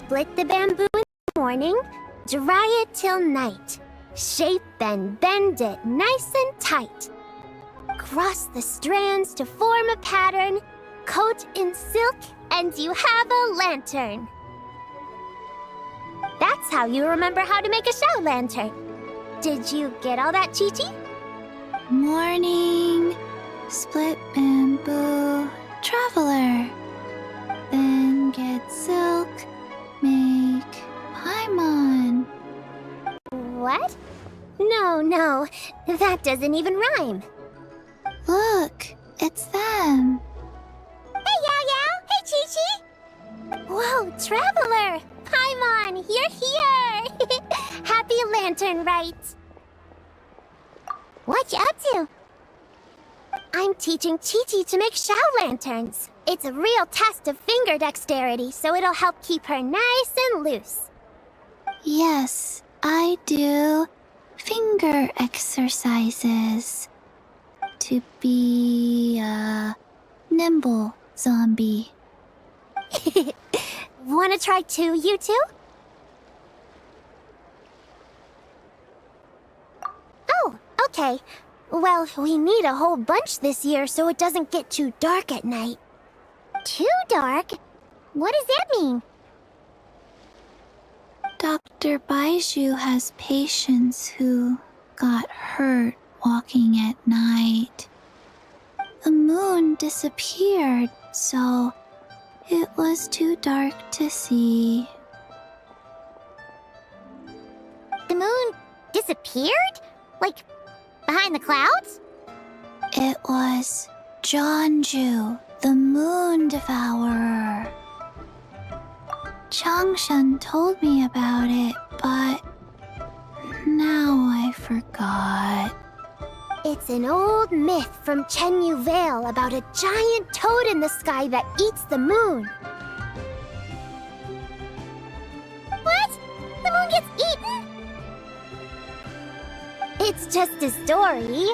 Split the bamboo in the morning, dry it till night. Shape and bend it nice and tight. Cross the strands to form a pattern, coat in silk, and you have a lantern. That's how you remember how to make a shout lantern. Did you get all that, Chi-Chi? Morning, split bamboo, traveler. Then get silk, make paimon. What? No, that doesn't even rhyme. Look, it's them. Hey, Yao! Hey, Chi-Chi! Whoa, Traveler! Paimon, you're here! Happy Lantern Rite! What you up to? I'm teaching Chi-Chi to make shout lanterns. It's a real test of finger dexterity, so it'll help keep her nice and loose. Yes, I do finger exercises to be a nimble zombie. Wanna try too, you two? Oh, okay. Well, we need a whole bunch this year so it doesn't get too dark at night. Too dark? What does that mean? Dr. Baiju has patients who got hurt walking at night. The moon disappeared, so it was too dark to see. The moon disappeared? Like, behind the clouds? It was Jeonju, the moon devourer. Changshan told me about it, but now I forgot. It's an old myth from Chenyu Vale about a giant toad in the sky that eats the moon. What? The moon gets eaten? It's just a story.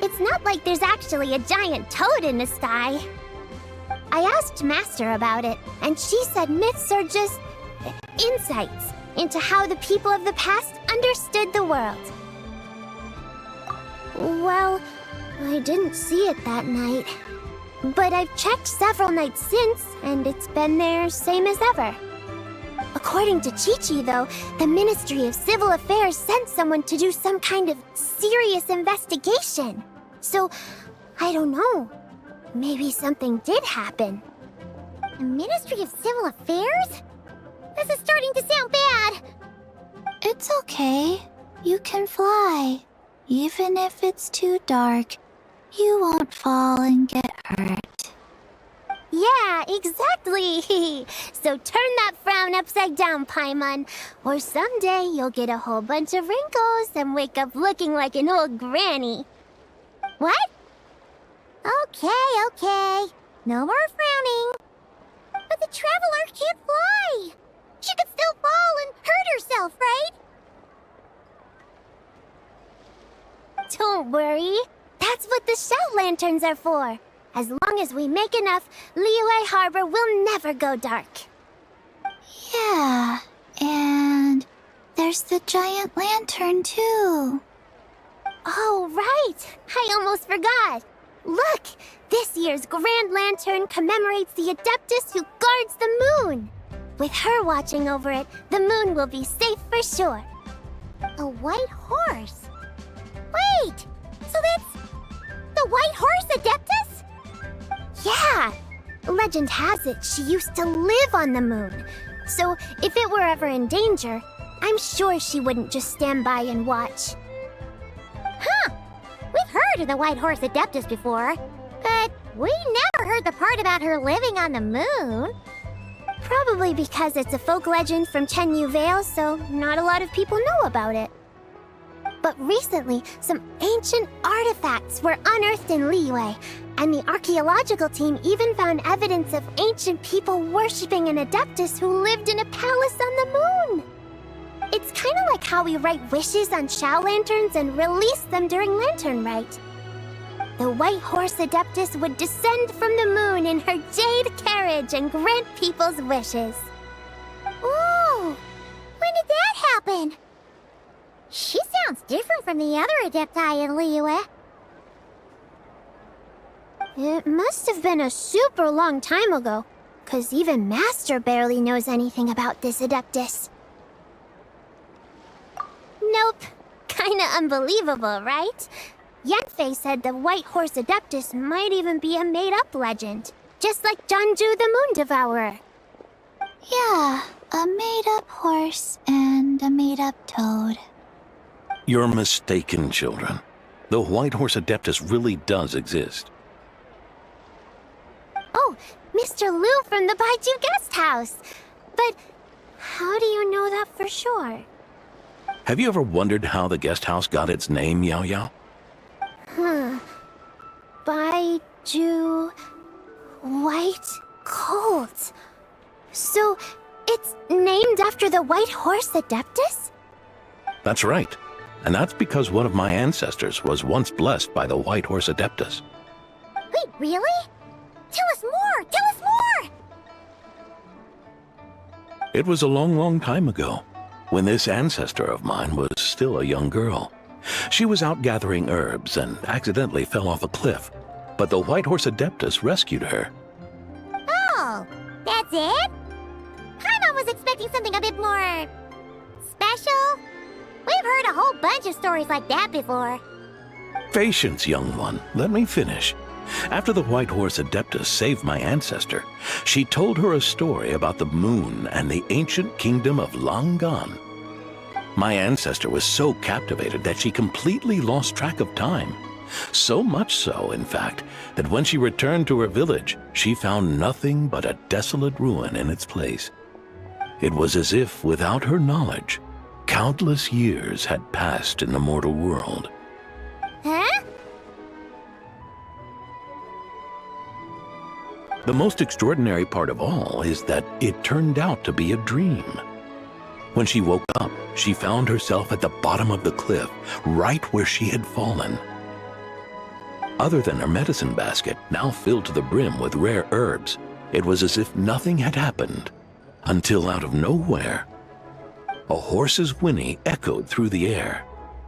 It's not like there's actually a giant toad in the sky. I asked Master about it, and she said myths are just insights into how the people of the past understood the world. Well, I didn't see it that night. But I've checked several nights since, and it's been there same as ever. According to Chi-Chi, though, the Ministry of Civil Affairs sent someone to do some kind of serious investigation. So, I don't know. Maybe something did happen. The Ministry of Civil Affairs? This is starting to sound bad. It's okay. You can fly. Even if it's too dark, you won't fall and get hurt. Yeah, exactly. So turn that frown upside down, Paimon. Or someday you'll get a whole bunch of wrinkles and wake up looking like an old granny. What? Okay. No more frowning. But the Traveler can't fly. She could still fall and hurt herself, right? Don't worry. That's what the shout lanterns are for. As long as we make enough, Liyue Harbor will never go dark. Yeah, and there's the giant lantern too. Oh, right! I almost forgot. Look! This year's Grand Lantern commemorates the Adeptus who guards the moon. With her watching over it, the moon will be safe for sure. A white horse? Wait! So that's the White Horse Adeptus? Yeah! Legend has it she used to live on the moon. So if it were ever in danger, I'm sure she wouldn't just stand by and watch. Huh! We've heard of the White Horse Adeptus before, but we never heard the part about her living on the moon. Probably because it's a folk legend from Chenyu Vale, so not a lot of people know about it. But recently, some ancient artifacts were unearthed in Liyue, and the archaeological team even found evidence of ancient people worshipping an Adeptus who lived in a palace on the moon. It's kind of like how we write wishes on shout lanterns and release them during Lantern Rite. The White Horse Adeptus would descend from the moon in her jade carriage and grant people's wishes. Ooh, happen? She sounds different from the other Adepti in Liyue. It must have been a super long time ago, 'cause even Master barely knows anything about this Adeptus. Nope. Kinda unbelievable, right? Yanfei said the White Horse Adeptus might even be a made-up legend, just like Janju the Moon Devourer. Yeah, a made-up horse and a made-up toad. You're mistaken, children. The White Horse Adeptus really does exist. Oh, Mr. Liu from the Baiju Guest House. But how do you know that for sure? Have you ever wondered how the guest house got its name, Yao Yao? Baiju... White Colt. So, it's named after the White Horse Adeptus? That's right. And that's because one of my ancestors was once blessed by the White Horse Adeptus. Wait, really? Tell us more! Tell us more! It was a long, long time ago, when this ancestor of mine was still a young girl. She was out gathering herbs and accidentally fell off a cliff, but the White Horse Adeptus rescued her. Oh, that's it? Paimon was expecting something a bit more... special? We've heard a whole bunch of stories like that before. Patience, young one. Let me finish. After the White Horse Adeptus saved my ancestor, she told her a story about the moon and the ancient kingdom of Langan. My ancestor was so captivated that she completely lost track of time. So much so, in fact, that when she returned to her village, she found nothing but a desolate ruin in its place. It was as if, without her knowledge, countless years had passed in the mortal world. Huh? The most extraordinary part of all is that it turned out to be a dream. When she woke up, she found herself at the bottom of the cliff, right where she had fallen. Other than her medicine basket, now filled to the brim with rare herbs, it was as if nothing had happened, until out of nowhere, a horse's whinny echoed through the air,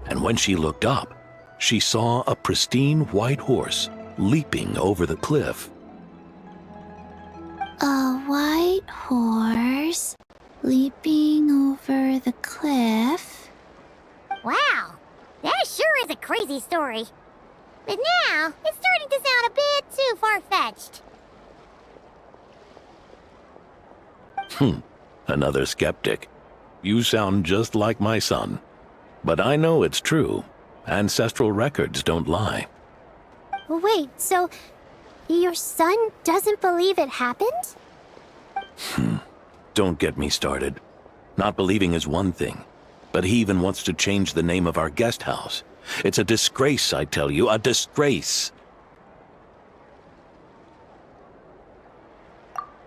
and when she looked up, she saw a pristine white horse leaping over the cliff. A white horse leaping over the cliff? Wow, that sure is a crazy story. But now, it's starting to sound a bit too far-fetched. Another skeptic. You sound just like my son. But I know it's true. Ancestral records don't lie. Wait, so your son doesn't believe it happened? Don't get me started. Not believing is one thing, but he even wants to change the name of our guest house. It's a disgrace, I tell you, a disgrace.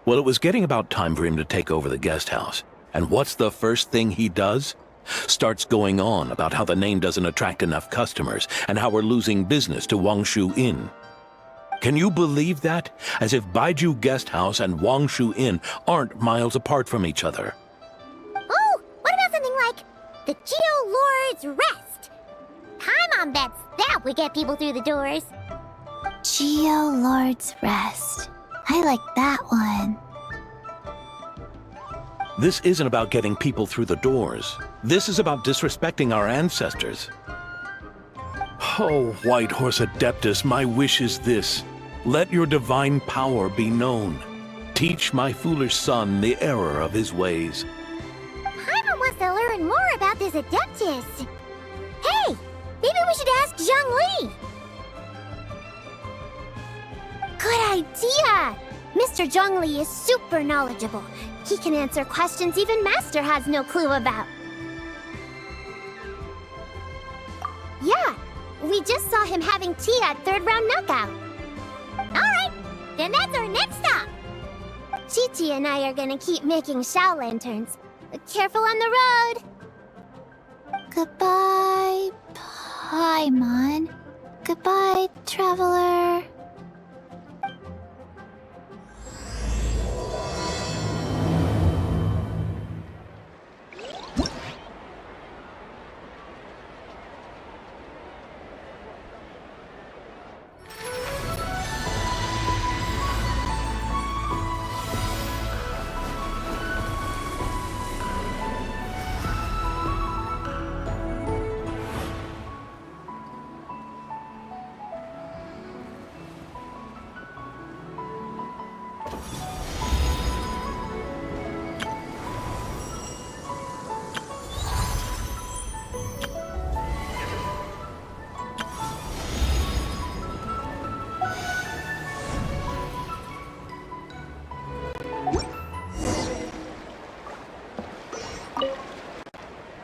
Well, it was getting about time for him to take over the guest house. And what's the first thing he does? Starts going on about how the name doesn't attract enough customers and how we're losing business to Wangshu Inn. Can you believe that? As if Baiju Guest House and Wangshu Inn aren't miles apart from each other. Oh, what about something like the Geo Lord's Rest? Paimon bets that would get people through the doors. Geo Lord's Rest. I like that one. This isn't about getting people through the doors. This is about disrespecting our ancestors. Oh, White Horse Adeptus, my wish is this. Let your divine power be known. Teach my foolish son the error of his ways. Paimon wants to learn more about this Adeptus. Hey, maybe we should ask Zhongli. Good idea! Mr. Zhongli is super knowledgeable. He can answer questions even Master has no clue about. Yeah, we just saw him having tea at third round knockout. Alright, then that's our next stop. Chi-Chi and I are gonna keep making Shao lanterns. Careful on the road. Goodbye, Paimon. Goodbye, traveler.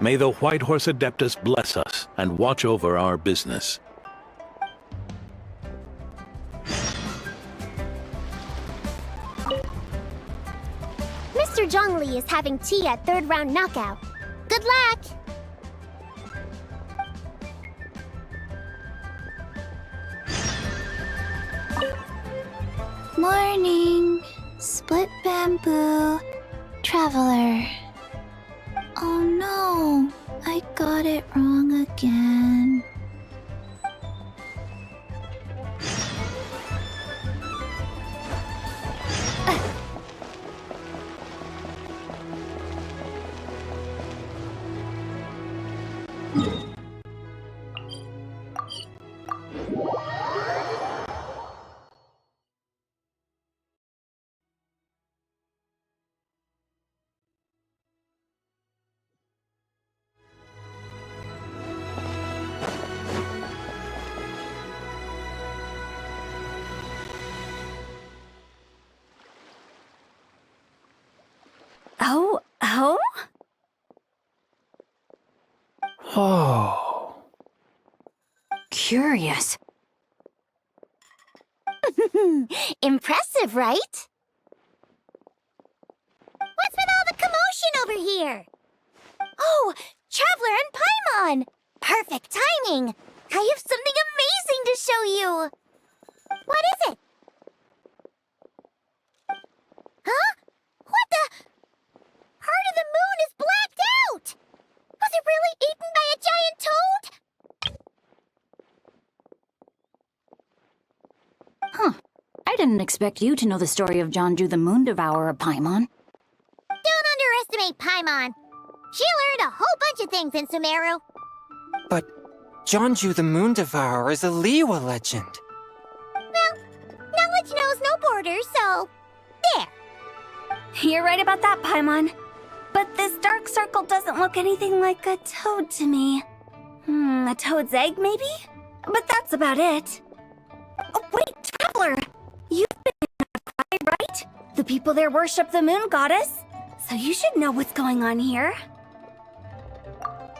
May the White Horse Adeptus bless us and watch over our business. Mr. Zhongli is having tea at third round knockout. Good luck! Morning. Split bamboo. Traveler. Oh no, I got it wrong again. Oh? Oh. Curious. Impressive, right? What's with all the commotion over here? Oh, Traveler and Paimon! Perfect timing! I have something amazing to show you! What is it? Huh? What the? Part of the moon is blacked out! Was it really eaten by a giant toad? Huh. I didn't expect you to know the story of Jonju the Moon Devourer, Paimon. Don't underestimate Paimon. She learned a whole bunch of things in Sumeru. But Jonju the Moon Devourer is a Liyue legend. Well, knowledge knows no borders, so... there. You're right about that, Paimon. But this dark circle doesn't look anything like a toad to me. A toad's egg, maybe? But that's about it. Oh, wait, Traveler! You've been in Rite, right? The people there worship the moon goddess, so you should know what's going on here.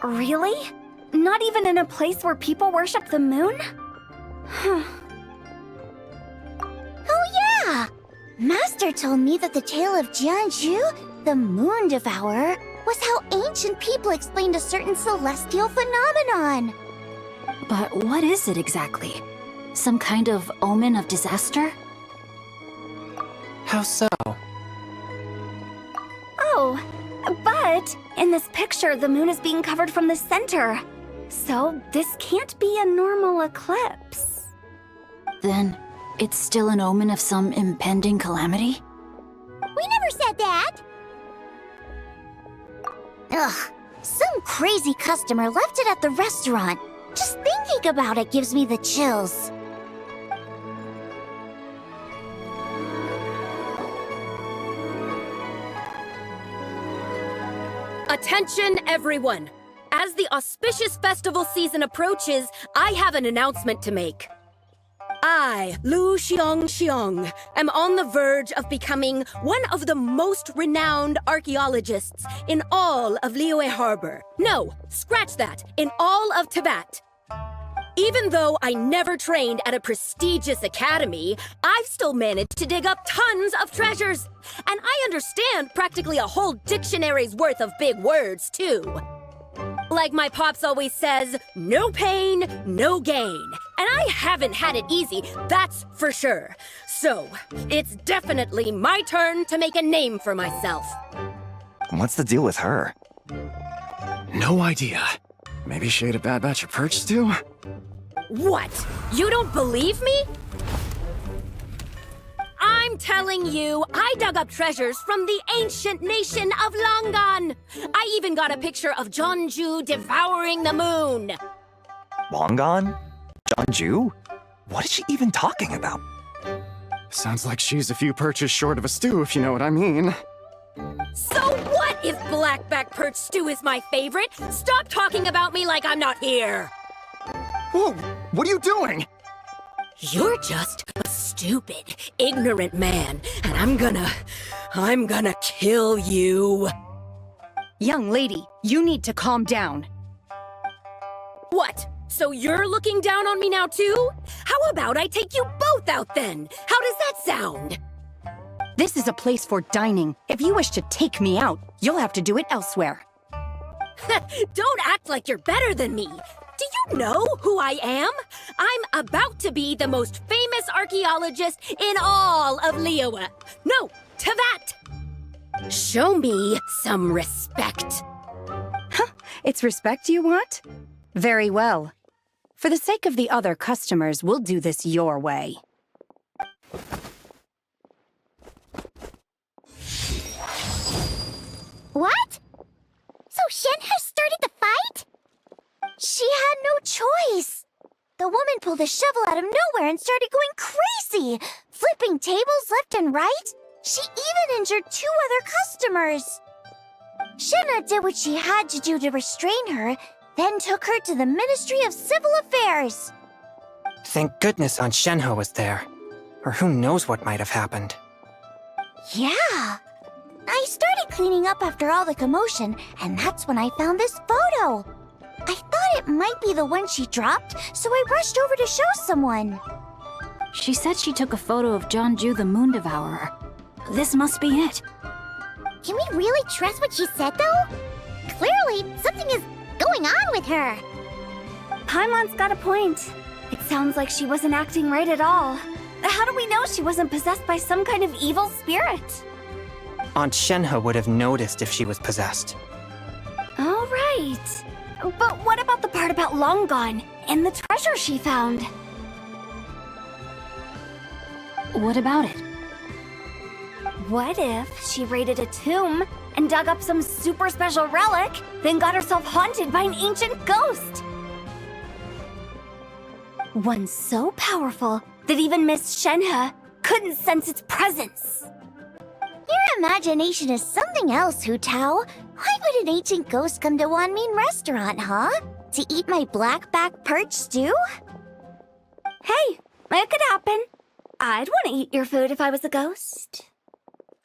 Really? Not even in a place where people worship the moon? Oh yeah! Master told me that the tale of Jianzhu, the Moon Devourer, was how ancient people explained a certain celestial phenomenon. But what is it exactly? Some kind of omen of disaster? How so? Oh, but in this picture, the moon is being covered from the center. So this can't be a normal eclipse. Then it's still an omen of some impending calamity? We never said that! Ugh, some crazy customer left it at the restaurant. Just thinking about it gives me the chills. Attention, everyone! As the auspicious festival season approaches, I have an announcement to make. I, Lu Xiong, am on the verge of becoming one of the most renowned archaeologists in all of Liyue Harbor. No, scratch that, in all of Tibet. Even though I never trained at a prestigious academy, I've still managed to dig up tons of treasures. And I understand practically a whole dictionary's worth of big words, too. Like my pops always says, no pain, no gain. And I haven't had it easy, that's for sure. So, it's definitely my turn to make a name for myself. What's the deal with her? No idea. Maybe she ate a bad batch of perch stew? What? You don't believe me? I'm telling you, I dug up treasures from the ancient nation of Longan. I even got a picture of Jonju devouring the moon. Longan? Jonju? What is she even talking about? Sounds like she's a few perches short of a stew, if you know what I mean. So what if blackback perch stew is my favorite? Stop talking about me like I'm not here. Whoa! What are you doing? You're just a stupid, ignorant man, and I'm gonna kill you. Young lady, you need to calm down. What? So you're looking down on me now too? How about I take you both out then? How does that sound? This is a place for dining. If you wish to take me out, you'll have to do it elsewhere. Don't act like you're better than me. Do you know who I am? I'm about to be the most famous archaeologist in all of Liyue. No, Tevat! Show me some respect. It's respect you want? Very well. For the sake of the other customers, we'll do this your way. What? So Shenhe started the fight? She had no choice. The woman pulled a shovel out of nowhere and started going crazy, flipping tables left and right. She even injured 2 other customers. Shenhe did what she had to do to restrain her, then took her to the Ministry of Civil Affairs. Thank goodness Aunt Shenhe was there. Or who knows what might have happened. Yeah. I started cleaning up after all the commotion, and that's when I found this photo. I thought it might be the one she dropped, so I rushed over to show someone. She said she took a photo of Jeonju the Moon Devourer. This must be it. Can we really trust what she said, though? Clearly, something is going on with her. Paimon's got a point. It sounds like she wasn't acting right at all. How do we know she wasn't possessed by some kind of evil spirit? Aunt Shenhe would have noticed if she was possessed. All right. But what about the part about Long Gone and the treasure she found? What about it? What if she raided a tomb and dug up some super special relic, then got herself haunted by an ancient ghost? One so powerful that even Miss Shenhe couldn't sense its presence. Your imagination is something else, Hu Tao. Why would an ancient ghost come to Wanmin restaurant, huh? To eat my blackback perch stew? Hey, it could happen. I'd want to eat your food if I was a ghost.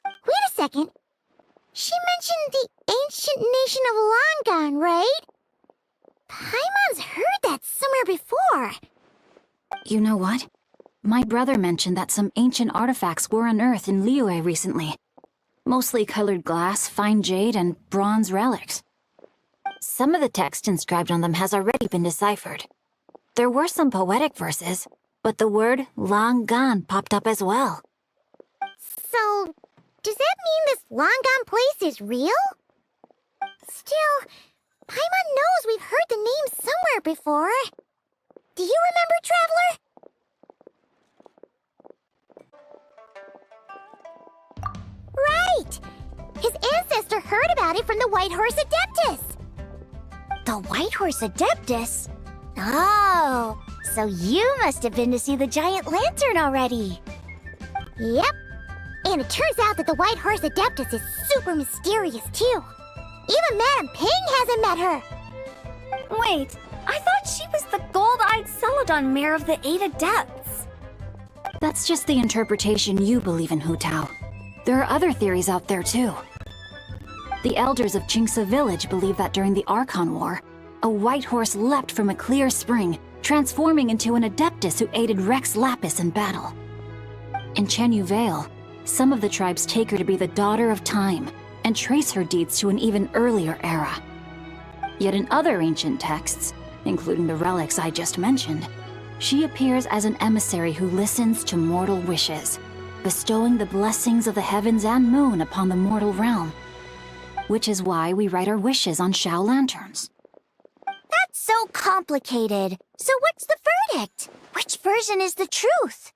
Wait a second. She mentioned the ancient nation of Longan, right? Paimon's heard that somewhere before. You know what? My brother mentioned that some ancient artifacts were unearthed in Liyue recently. Mostly colored glass, fine jade, and bronze relics. Some of the text inscribed on them has already been deciphered. There were some poetic verses, but the word long gone popped up as well. So, does that mean this Longan place is real? Still, Paimon knows we've heard the name somewhere before. Do you remember, Traveler? Right! His ancestor heard about it from the White Horse Adeptus. The White Horse Adeptus? Oh, so you must have been to see the giant lantern already. Yep. And it turns out that the White Horse Adeptus is super mysterious, too. Even Madame Ping hasn't met her. Wait, I thought she was the gold-eyed Celadon mare of the 8 Adepts. That's just the interpretation you believe in, Hu Tao. There are other theories out there, too. The elders of Qingce village believe that during the Archon War, a white horse leapt from a clear spring, transforming into an Adeptus who aided Rex Lapis in battle. In Chenyu Vale, some of the tribes take her to be the daughter of time, and trace her deeds to an even earlier era. Yet in other ancient texts, including the relics I just mentioned, she appears as an emissary who listens to mortal wishes, bestowing the blessings of the heavens and moon upon the mortal realm. Which is why we write our wishes on Shao lanterns. That's so complicated. So what's the verdict? Which version is the truth?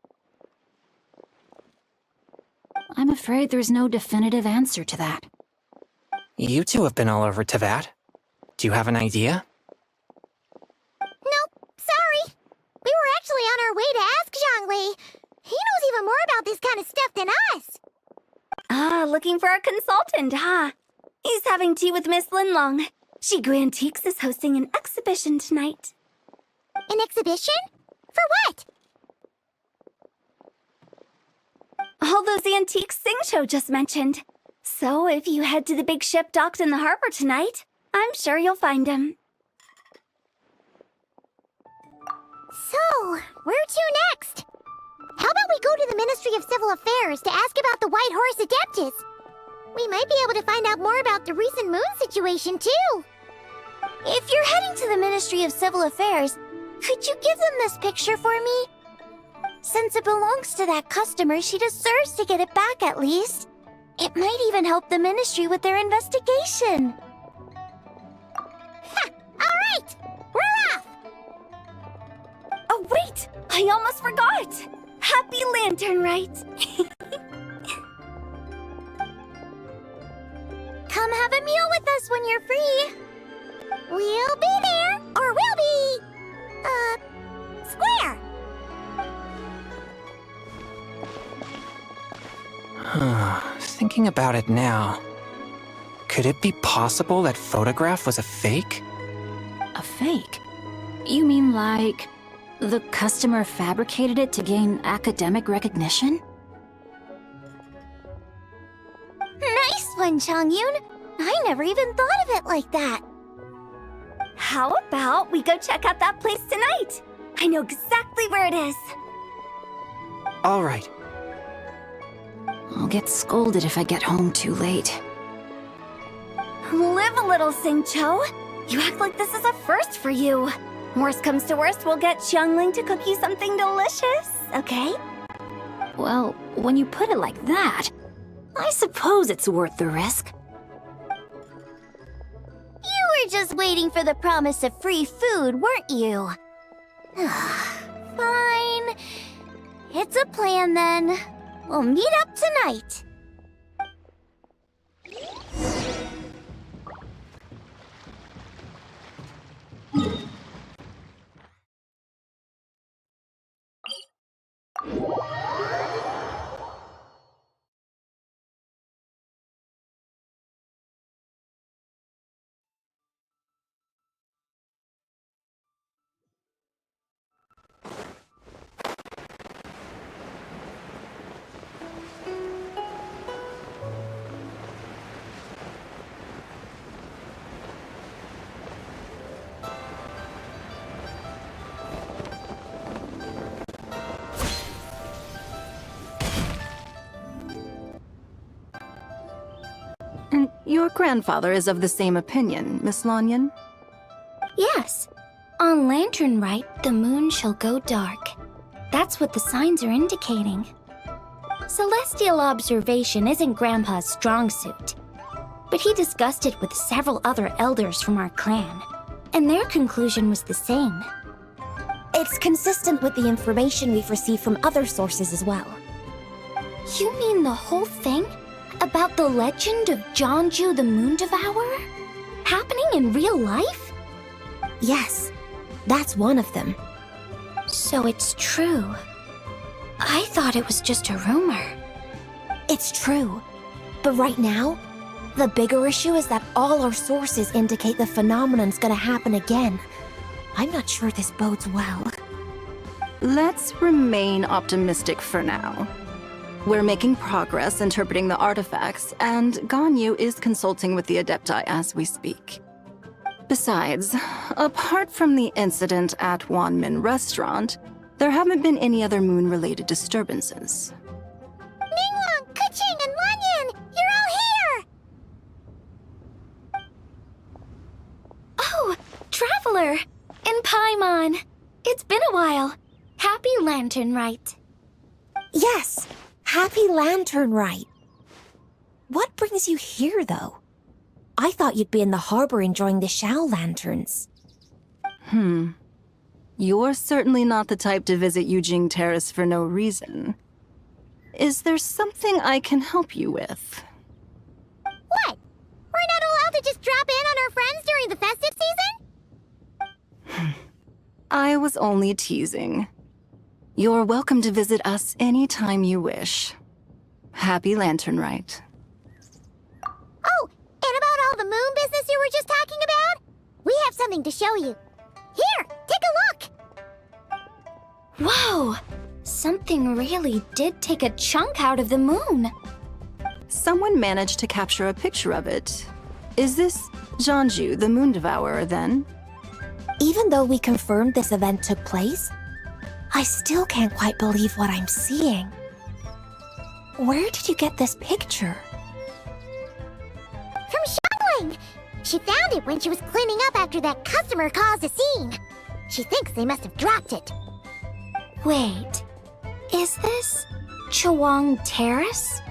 I'm afraid there's no definitive answer to that. You two have been all over Tevat. Do you have an idea? Nope, sorry. We were actually on our way to ask Zhongli. He knows even more about this kind of stuff than us. Ah, looking for a consultant, huh? He's having tea with Miss Linlong. Shigu Antiques is hosting an exhibition tonight. An exhibition? For what? those antiques Singcho just mentioned. So if you head to the big ship docked in the harbor tonight, I'm sure you'll find him. So, where to next? How about we go to the Ministry of Civil Affairs to ask about the White Horse Adeptus? We might be able to find out more about the recent moon situation, too. If you're heading to the Ministry of Civil Affairs, could you give them this picture for me? Since it belongs to that customer, she deserves to get it back at least. It might even help the Ministry with their investigation. Ha! All right! We're off! Oh, wait! I almost forgot! Happy Lanternlit! Come have a meal with us when you're free. We'll be there, or we'll be... square. Thinking about it now, could it be possible that photograph was a fake? A fake? You mean like the customer fabricated it to gain academic recognition? Nice one, Changyun! I never even thought of it like that. How about we go check out that place tonight? I know exactly where it is. All right. I'll get scolded if I get home too late. Live a little, Singcho. You act like this is a first for you. Worst comes to worst, we'll get Xiangling to cook you something delicious, okay? Well, when you put it like that, I suppose it's worth the risk. You were just waiting for the promise of free food, weren't you? Fine. It's a plan, then. We'll meet up tonight. And your grandfather is of the same opinion, Miss Lanyan? Yes. On Lanternlit, the moon shall go dark. That's what the signs are indicating. Celestial observation isn't Grandpa's strong suit, but he discussed it with several other elders from our clan, and their conclusion was the same. It's consistent with the information we've received from other sources as well. You mean the whole thing? About the legend of Jeonju the Moon Devourer? Happening in real life? Yes, that's one of them. So it's true. I thought it was just a rumor. It's true. But right now, the bigger issue is that all our sources indicate the phenomenon's gonna happen again. I'm not sure this bodes well. Let's remain optimistic for now. We're making progress interpreting the artifacts, and Ganyu is consulting with the Adepti as we speak. Besides, apart from the incident at Wanmin Restaurant, there haven't been any other moon-related disturbances. Ningguang, Keqing, and Lanyan! You're all here! Oh, Traveler! And Paimon! It's been a while. Happy Lanternlit. Yes, happy Lanternlit. What brings you here, though? I thought you'd be in the harbor enjoying the Shao lanterns. You're certainly not the type to visit Yujing Terrace for no reason. Is there something I can help you with? What? We're not allowed to just drop in on our friends during the festive season? I was only teasing. You're welcome to visit us anytime you wish. Happy Lanternlit. Oh, and about all the moon business you were just talking about? We have something to show you. Here, take a look! Whoa! something really did take a chunk out of the moon. Someone managed to capture a picture of it. Is this Jianju, the Moon Devourer, then? Even though we confirmed this event took place, I still can't quite believe what I'm seeing. Where did you get this picture? From Xiangling! She found it when she was cleaning up after that customer caused a scene. She thinks they must have dropped it. Wait, is this Chawang Terrace?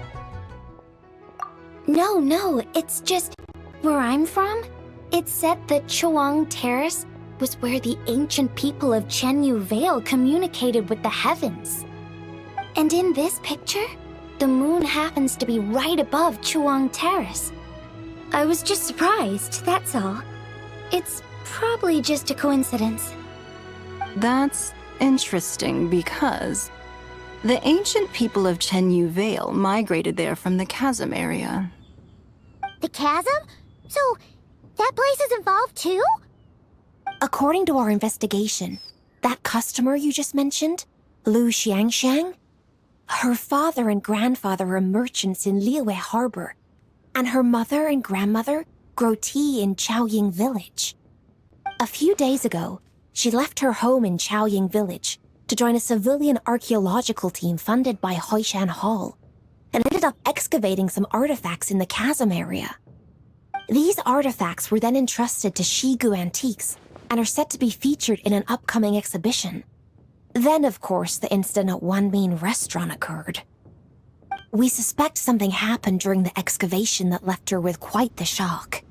No, it's just where I'm from. It said that Chawang Terrace was where the ancient people of Chenyu Vale communicated with the heavens. And in this picture, the moon happens to be right above Chawang Terrace. I was just surprised, that's all. It's probably just a coincidence. That's interesting because the ancient people of Chenyu Vale migrated there from the chasm area. The chasm? So, that place is involved too? According to our investigation, that customer you just mentioned, Lu Xiangxiang, her father and grandfather are merchants in Liyue Harbor, and her mother and grandmother grow tea in Chaoying Village. A few days ago, she left her home in Chaoying Village to join a civilian archaeological team funded by Hoishan Hall, and ended up excavating some artifacts in the chasm area. These artifacts were then entrusted to Shigu Antiques and are set to be featured in an upcoming exhibition. Then, of course, the incident at Wanmin Restaurant occurred. We suspect something happened during the excavation that left her with quite the shock.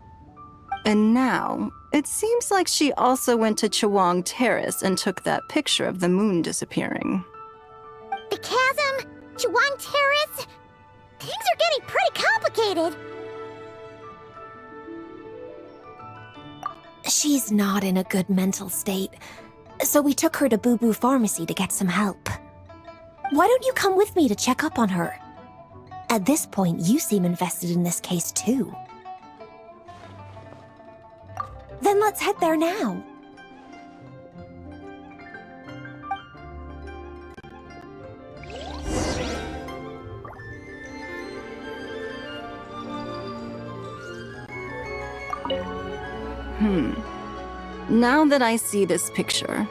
And now, it seems like she also went to Chawang Terrace and took that picture of the moon disappearing. The chasm? Chawang Terrace? Things are getting pretty complicated. She's not in a good mental state, so we took her to Boo Boo Pharmacy to get some help. Why don't you come with me to check up on her? At this point, you seem invested in this case too. Then let's head there now. Now that I see this picture,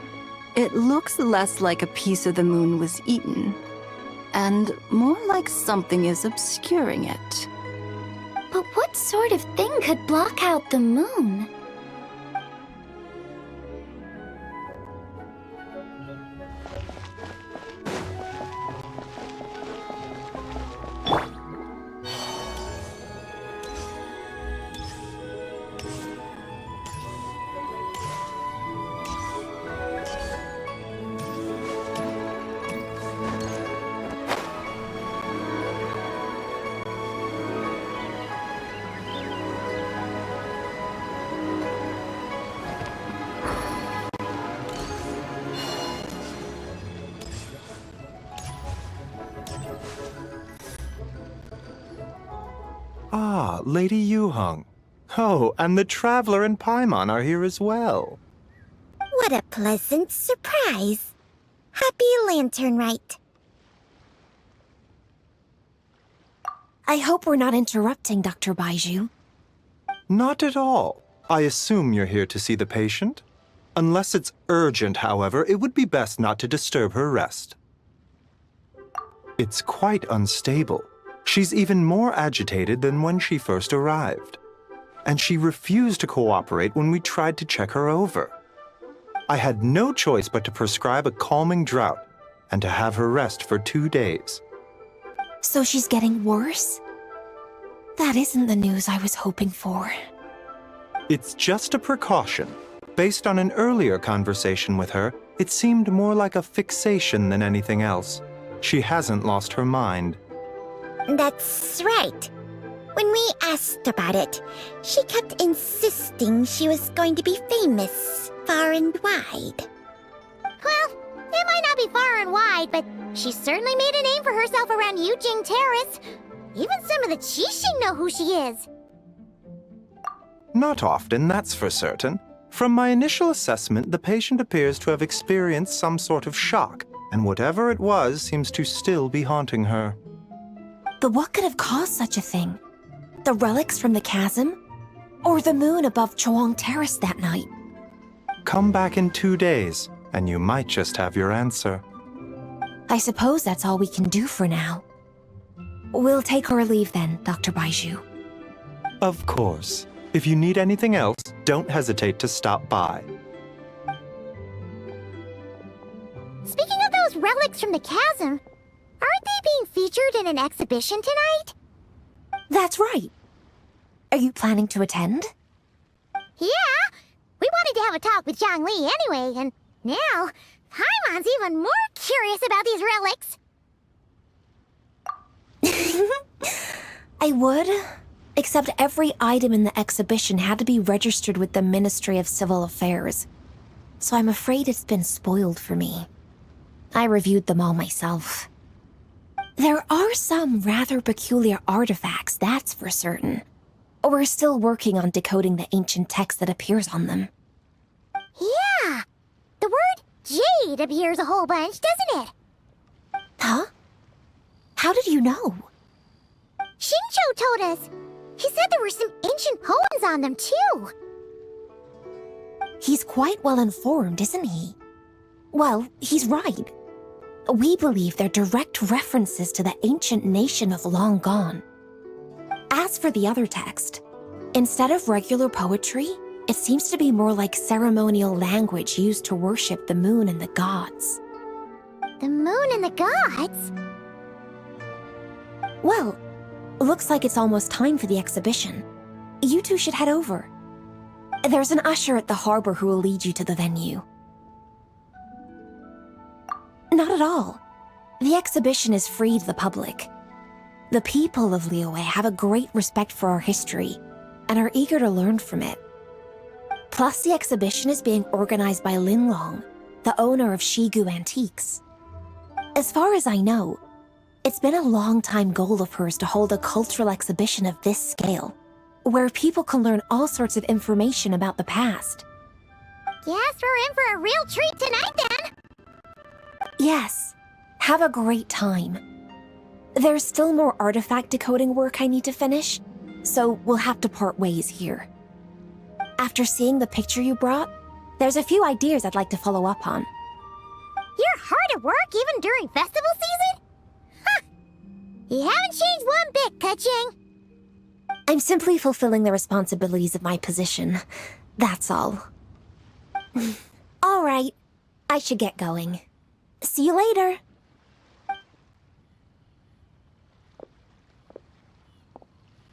it looks less like a piece of the moon was eaten, and more like something is obscuring it. But what sort of thing could block out the moon? Ah, Lady Yuheng. Oh, and the Traveler and Paimon are here as well. What a pleasant surprise. Happy Lanternlit. I hope we're not interrupting, Dr. Baizhu. Not at all. I assume you're here to see the patient? Unless it's urgent, however, it would be best not to disturb her rest. It's quite unstable. She's even more agitated than when she first arrived. And she refused to cooperate when we tried to check her over. I had no choice but to prescribe a calming draught and to have her rest for 2 days. So she's getting worse? That isn't the news I was hoping for. It's just a precaution. Based on an earlier conversation with her, it seemed more like a fixation than anything else. She hasn't lost her mind. That's right. When we asked about it, she kept insisting she was going to be famous far and wide. Well, it might not be far and wide, but she certainly made a name for herself around Yujing Terrace. Even some of the Qixing know who she is. Not often, that's for certain. From my initial assessment, the patient appears to have experienced some sort of shock, and whatever it was seems to still be haunting her. But what could have caused such a thing? The relics from the chasm? Or the moon above Choang Terrace that night? Come back in 2 days, and you might just have your answer. I suppose that's all we can do for now. We'll take our leave then, Dr. Baiju. Of course. If you need anything else, don't hesitate to stop by. Speaking of those relics from the chasm, aren't they being featured in an exhibition tonight? That's right. Are you planning to attend? Yeah! We wanted to have a talk with Zhangli anyway, and now Paimon's even more curious about these relics. I would, except every item in the exhibition had to be registered with the Ministry of Civil Affairs. So I'm afraid it's been spoiled for me. I reviewed them all myself. There are some rather peculiar artifacts, that's for certain. We're still working on decoding the ancient text that appears on them. Yeah! The word jade appears a whole bunch, doesn't it? Huh? How did you know? Shincho told us. He said there were some ancient poems on them, too. He's quite well informed, isn't he? Well, he's right. We believe they're direct references to the ancient nation of long gone. As for the other text, instead of regular poetry, it seems to be more like ceremonial language used to worship the moon and the gods. The moon and the gods? Well, looks like it's almost time for the exhibition. You two should head over. There's an usher at the harbor who will lead you to the venue. Not at all. The exhibition is free to the public. The people of Liyue have a great respect for our history and are eager to learn from it. Plus, the exhibition is being organized by Lin Long, the owner of Shigu Antiques. As far as I know, it's been a long-time goal of hers to hold a cultural exhibition of this scale, where people can learn all sorts of information about the past. Guess we're in for a real treat tonight, then! Yes, have a great time. There's still more artifact decoding work I need to finish, so we'll have to part ways here. After seeing the picture you brought, there's a few ideas I'd like to follow up on. You're hard at work even during festival season? Ha! You haven't changed one bit, Keqing. I'm simply fulfilling the responsibilities of my position. That's all. All right, I should get going. See you later.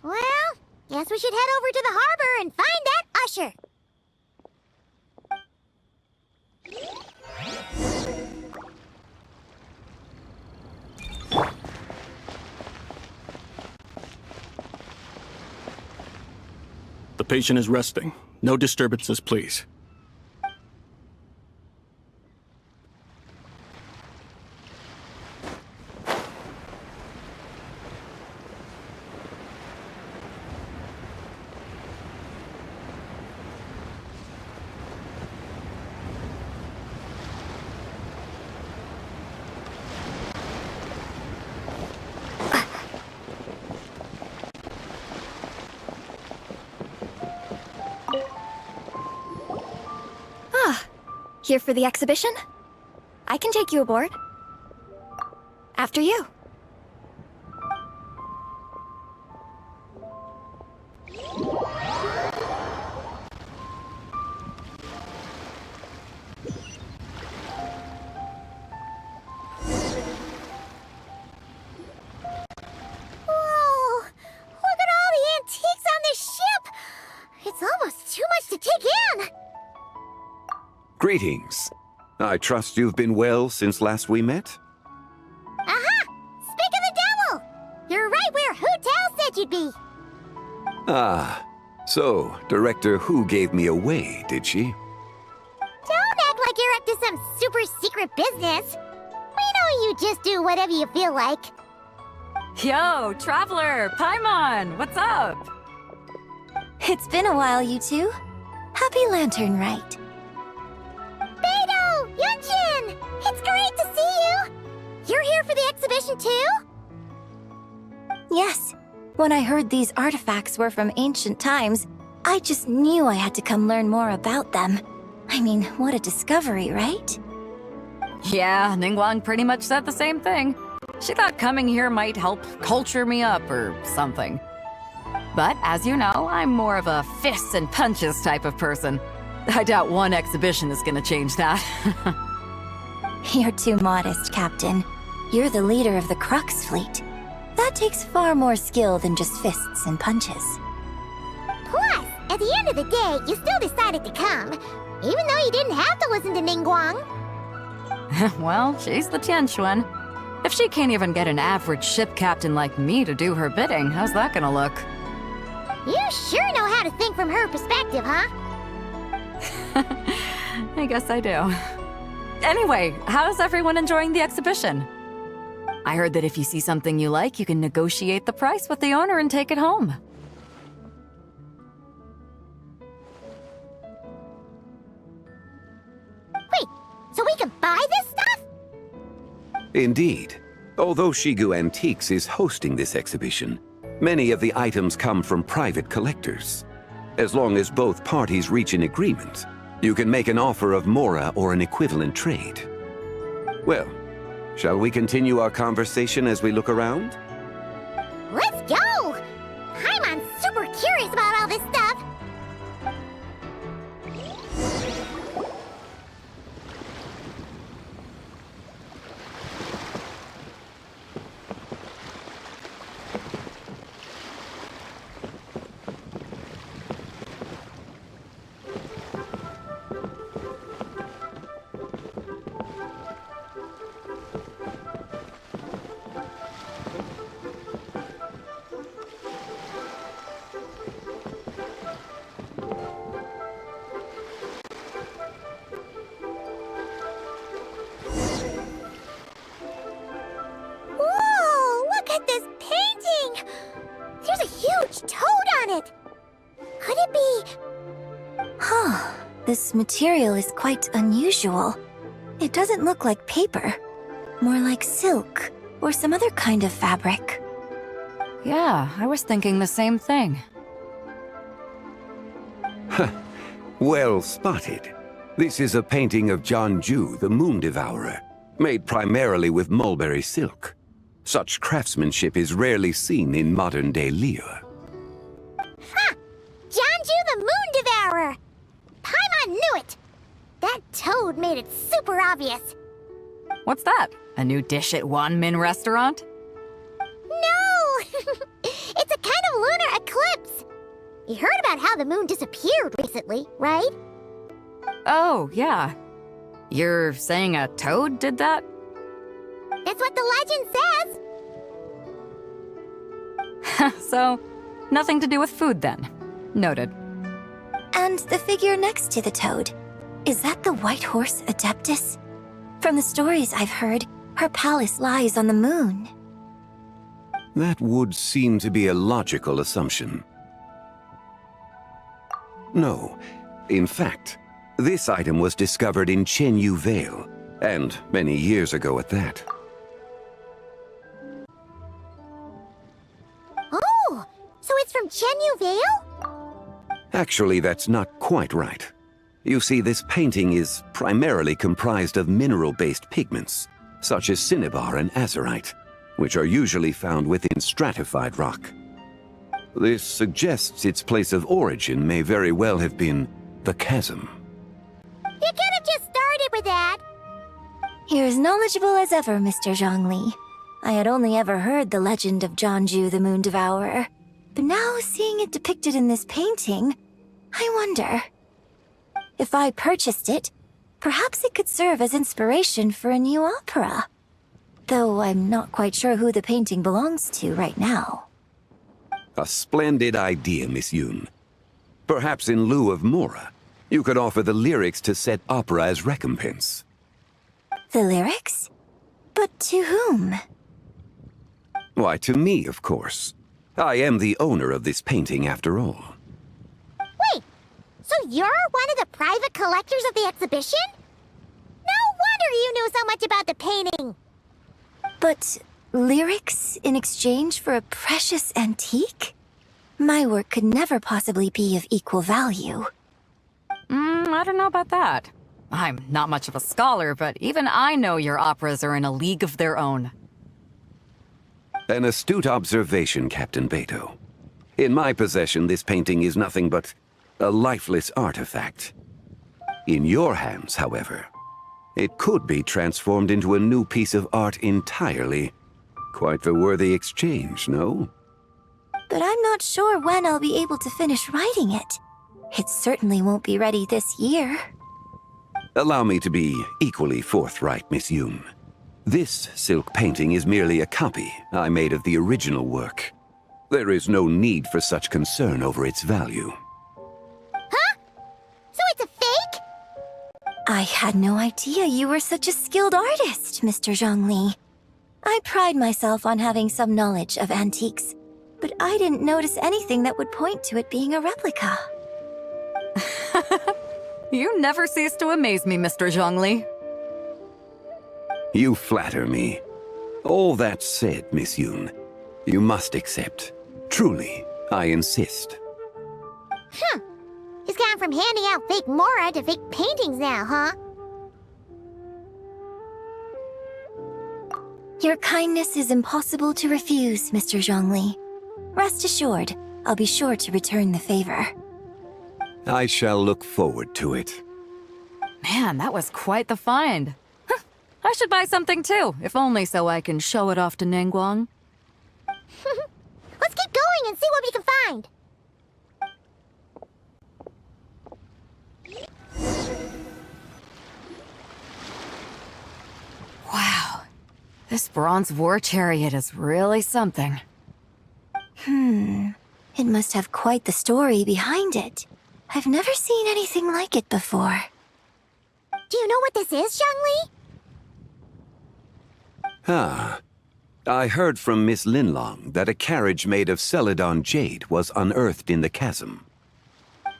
Well, guess we should head over to the harbor and find that usher. The patient is resting. No disturbances, please. Here for the exhibition? I can take you aboard. After you. Whoa! Look at all the antiques on this ship! It's almost too much to take in! Greetings. I trust you've been well since last we met? Aha! Speak of the devil! You're right where Hu Tao said you'd be! Ah, so Director Hu gave me away, did she? Don't act like you're up to some super secret business! We know you just do whatever you feel like. Yo, Traveler! Paimon! What's up? It's been a while, you two. Happy Lanternlit. Beidou! Yunjin! It's great to see you! You're here for the exhibition too? Yes. When I heard these artifacts were from ancient times, I just knew I had to come learn more about them. I mean, what a discovery, right? Yeah, Ningguang pretty much said the same thing. She thought coming here might help culture me up or something. But as you know, I'm more of a fists and punches type of person. I doubt one exhibition is gonna change that. You're too modest, Captain. You're the leader of the Crux fleet. That takes far more skill than just fists and punches. Plus, at the end of the day, you still decided to come, even though you didn't have to listen to Ningguang. Well, she's the Tianquan. If she can't even get an average ship captain like me to do her bidding, how's that gonna look? You sure know how to think from her perspective, huh? I guess I do. Anyway, how's everyone enjoying the exhibition? I heard that if you see something you like, you can negotiate the price with the owner and take it home. Wait, so we can buy this stuff? Indeed. Although Shigu Antiques is hosting this exhibition, many of the items come from private collectors. As long as both parties reach an agreement, you can make an offer of mora or an equivalent trade. Well, shall we continue our conversation as we look around? Let's go! Paimon's super curious about all this stuff. This material is quite unusual. It doesn't look like paper. More like silk, or some other kind of fabric. Yeah, I was thinking the same thing. Well spotted. This is a painting of Jianju, the Moon Devourer, made primarily with mulberry silk. Such craftsmanship is rarely seen in modern-day Liyue. Ha! Jianju the Moon Devourer! Paimon knew it! That toad made it super obvious. What's that? A new dish at Wanmin restaurant? No! It's a kind of lunar eclipse. You heard about how the moon disappeared recently, right? Oh, yeah. You're saying a toad did that? That's what the legend says. So, nothing to do with food then. Noted. And the figure next to the toad, is that the White Horse Adeptus? From the stories I've heard, her palace lies on the moon. That would seem to be a logical assumption. No. In fact, this item was discovered in Chenyu Vale, and many years ago at that. Oh, so it's from Chenyu Vale? Actually, that's not quite right. You see, this painting is primarily comprised of mineral-based pigments, such as cinnabar and azurite, which are usually found within stratified rock. This suggests its place of origin may very well have been the chasm. You could have just started with that. You're as knowledgeable as ever, Mr. Zhongli. I had only ever heard the legend of Jianju the Moon Devourer, but now seeing it depicted in this painting, I wonder. If I purchased it, perhaps it could serve as inspiration for a new opera. Though I'm not quite sure who the painting belongs to right now. A splendid idea, Miss Yoon. Perhaps in lieu of mora, you could offer the lyrics to said opera as recompense. The lyrics? But to whom? Why, to me, of course. I am the owner of this painting, after all. Wait, so you're one of the private collectors of the exhibition? No wonder you knew so much about the painting. But lyrics in exchange for a precious antique? My work could never possibly be of equal value. I don't know about that. I'm not much of a scholar, but even I know your operas are in a league of their own. An astute observation, Captain Beto. In my possession, this painting is nothing but a lifeless artifact. In your hands, however, it could be transformed into a new piece of art entirely. Quite the worthy exchange, no? But I'm not sure when I'll be able to finish writing it. It certainly won't be ready this year. Allow me to be equally forthright, Miss Yoon. This silk painting is merely a copy I made of the original work. There is no need for such concern over its value. Huh? So it's a fake? I had no idea you were such a skilled artist, Mr. Zhongli. I pride myself on having some knowledge of antiques, but I didn't notice anything that would point to it being a replica. You never cease to amaze me, Mr. Zhongli. You flatter me. All that said, Miss Yoon, you must accept. Truly, I insist. He's gone from handing out fake Mora to fake paintings now, huh? Your kindness is impossible to refuse, Mr. Zhongli. Rest assured, I'll be sure to return the favor. I shall look forward to it. Man, that was quite the find. I should buy something too, if only so I can show it off to Ningguang. Let's keep going and see what we can find. Wow. This bronze war chariot is really something. It must have quite the story behind it. I've never seen anything like it before. Do you know what this is, Zhongli? Ah. I heard from Miss Linlong that a carriage made of Celadon jade was unearthed in the chasm.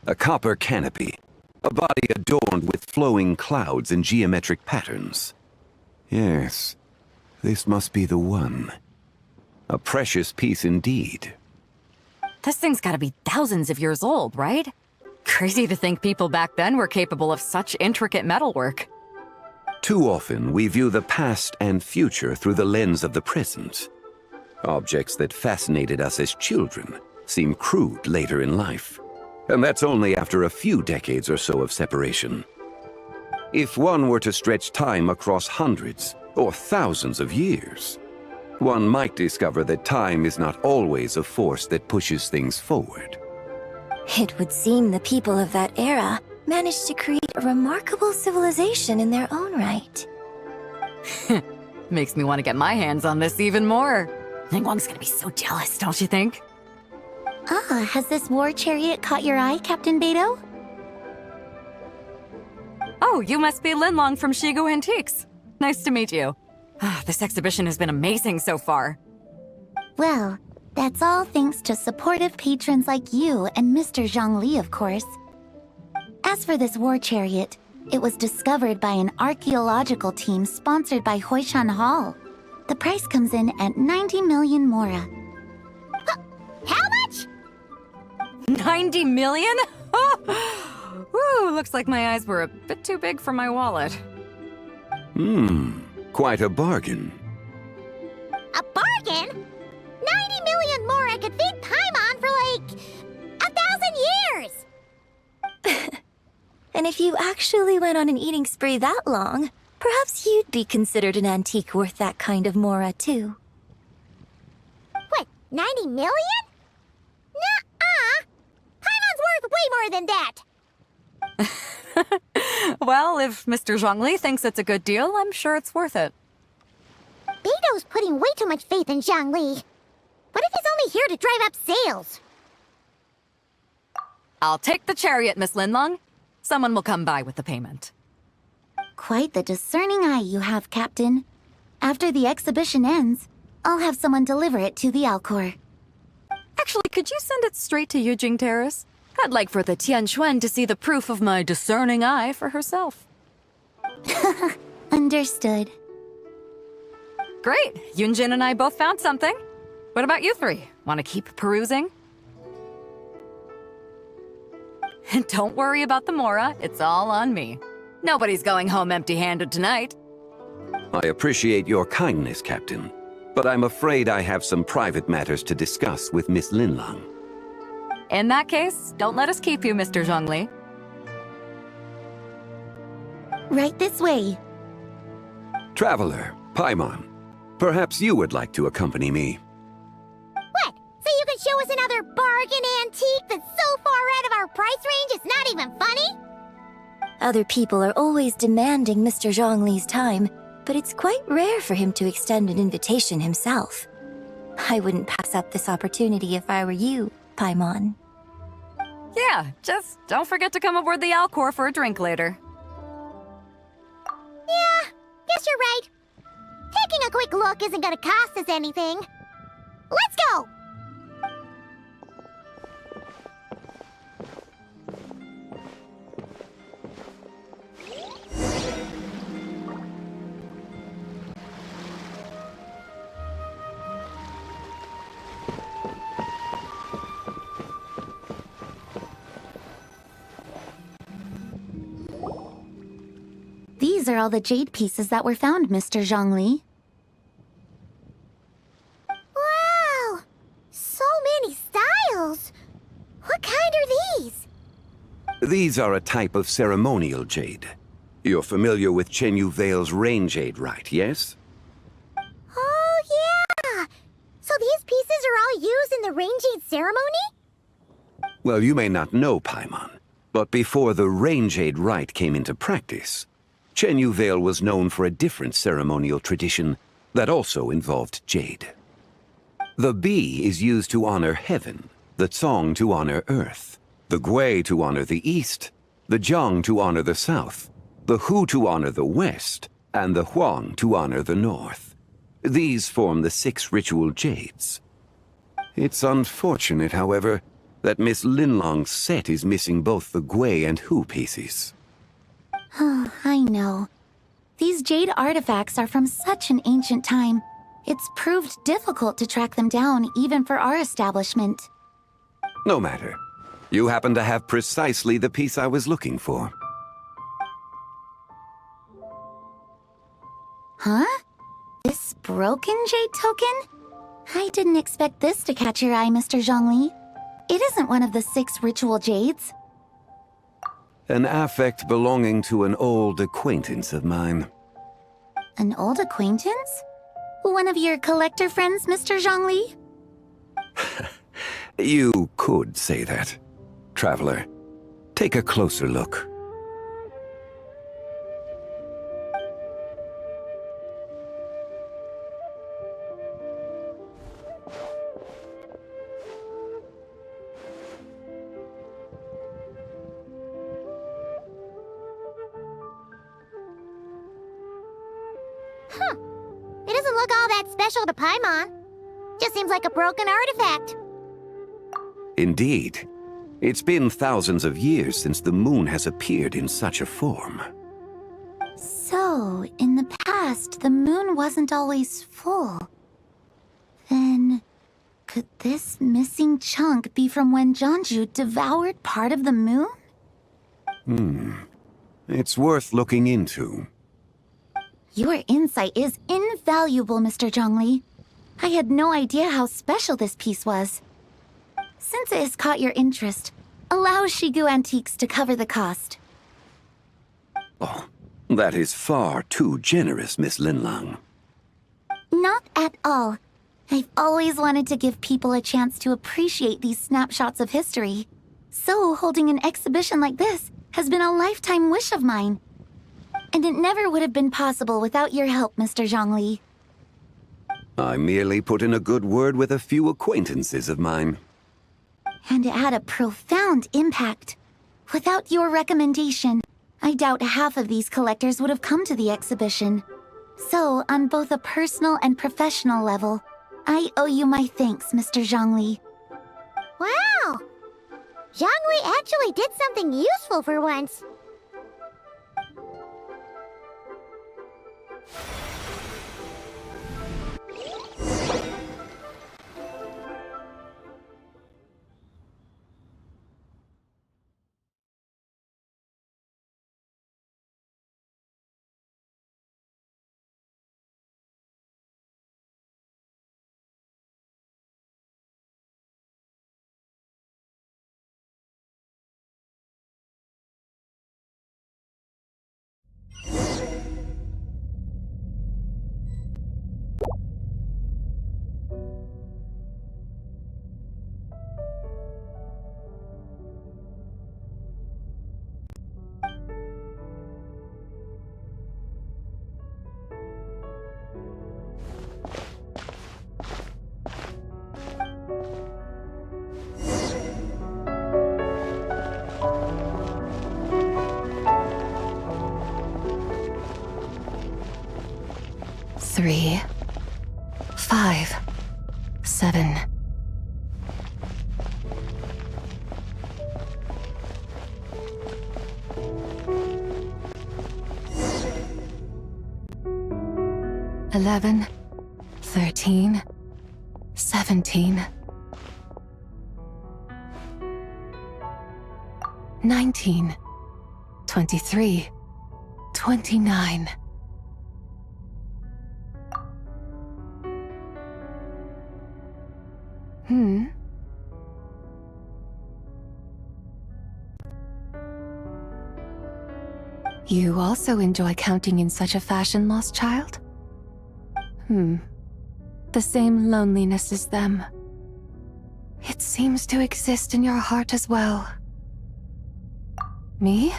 A copper canopy, a body adorned with flowing clouds and geometric patterns. Yes, this must be the one. A precious piece indeed. This thing's gotta be thousands of years old, right? Crazy to think people back then were capable of such intricate metalwork. Too often, we view the past and future through the lens of the present. Objects that fascinated us as children seem crude later in life. And that's only after a few decades or so of separation. If one were to stretch time across hundreds or thousands of years, one might discover that time is not always a force that pushes things forward. It would seem the people of that era managed to create a remarkable civilization in their own right. Makes me want to get my hands on this even more. Ningguang's gonna be so jealous, don't you think? Has this war chariot caught your eye, Captain Beto? Oh, you must be Linlong from Shigu Antiques. Nice to meet you. This exhibition has been amazing so far. Well, that's all thanks to supportive patrons like you and Mr. Zhongli, of course. As for this war chariot, it was discovered by an archaeological team sponsored by Hoishan Hall. The price comes in at 90 million Mora. How much? 90 million? Woo, looks like my eyes were a bit too big for my wallet. Quite a bargain. A bargain? 90 million Mora could feed Paimon for like 1,000 years! And if you actually went on an eating spree that long, perhaps you'd be considered an antique worth that kind of Mora, too. What, 90 million? Nuh-uh! Paimon's worth way more than that! Well, if Mr. Zhongli thinks it's a good deal, I'm sure it's worth it. Beto's putting way too much faith in Zhongli. What if he's only here to drive up sales? I'll take the chariot, Miss Linlong. Someone will come by with the payment. Quite the discerning eye you have, Captain. After the exhibition ends, I'll have someone deliver it to the Alcor. Actually, could you send it straight to Yujing Terrace? I'd like for the Tianquan to see the proof of my discerning eye for herself. Understood. Great! Yunjin and I both found something. What about you three? Want to keep perusing? And don't worry about the Mora, it's all on me. Nobody's going home empty-handed tonight. I appreciate your kindness, Captain, but I'm afraid I have some private matters to discuss with Miss Linlang. In that case, don't let us keep you, Mr. Zhongli. Right this way. Traveler, Paimon, perhaps you would like to accompany me. What? So you can show us another bargain antique that's so far out of our price range it's not even funny? Other people are always demanding Mr. Zhongli's time, but it's quite rare for him to extend an invitation himself. I wouldn't pass up this opportunity if I were you, Paimon. Yeah, just don't forget to come aboard the Alcor for a drink later. Yeah, guess you're right. Taking a quick look isn't gonna cost us anything. Let's go! These are all the jade pieces that were found, Mr. Zhongli. Wow! So many styles! What kind are these? These are a type of ceremonial jade. You're familiar with Chenyu Vale's rain jade, right, yes? Oh, yeah! So these pieces are all used in the rain jade ceremony? Well, you may not know, Paimon, but before the rain jade rite came into practice, Chenyu Vale was known for a different ceremonial tradition that also involved jade. The bee is used to honor heaven, the Tsong to honor earth, the Gui to honor the east, the Jiang to honor the south, the Hu to honor the west, and the Huang to honor the north. These form the 6 ritual jades. It's unfortunate, however, that Miss Linlong's set is missing both the Gui and Hu pieces. Oh, I know. These jade artifacts are from such an ancient time. It's proved difficult to track them down, even for our establishment. No matter. You happen to have precisely the piece I was looking for. Huh? This broken jade token? I didn't expect this to catch your eye, Mr. Zhongli. It isn't one of the 6 ritual jades. An affect belonging to an old acquaintance of mine. An old acquaintance? One of your collector friends, Mr. Zhongli? You could say that. Traveler, take a closer look. It doesn't look all that special to Paimon. Just seems like a broken artifact. Indeed. It's been thousands of years since the moon has appeared in such a form. So, in the past, the moon wasn't always full. Then, could this missing chunk be from when Jianzhu devoured part of the moon? It's worth looking into. Your insight is invaluable, Mr. Zhongli. I had no idea how special this piece was. Since it has caught your interest, allow Shigu Antiques to cover the cost. Oh, that is far too generous, Miss Linlang. Not at all. I've always wanted to give people a chance to appreciate these snapshots of history. So holding an exhibition like this has been a lifetime wish of mine. And it never would have been possible without your help, Mr. Zhongli. I merely put in a good word with a few acquaintances of mine. And it had a profound impact. Without your recommendation, I doubt half of these collectors would have come to the exhibition. So, on both a personal and professional level, I owe you my thanks, Mr. Zhongli. Wow! Zhongli actually did something useful for once. 3, 5, 7. $11, 13, 17, 19, 23, 29. You also enjoy counting in such a fashion, lost child? The same loneliness as them. It seems to exist in your heart as well. Me?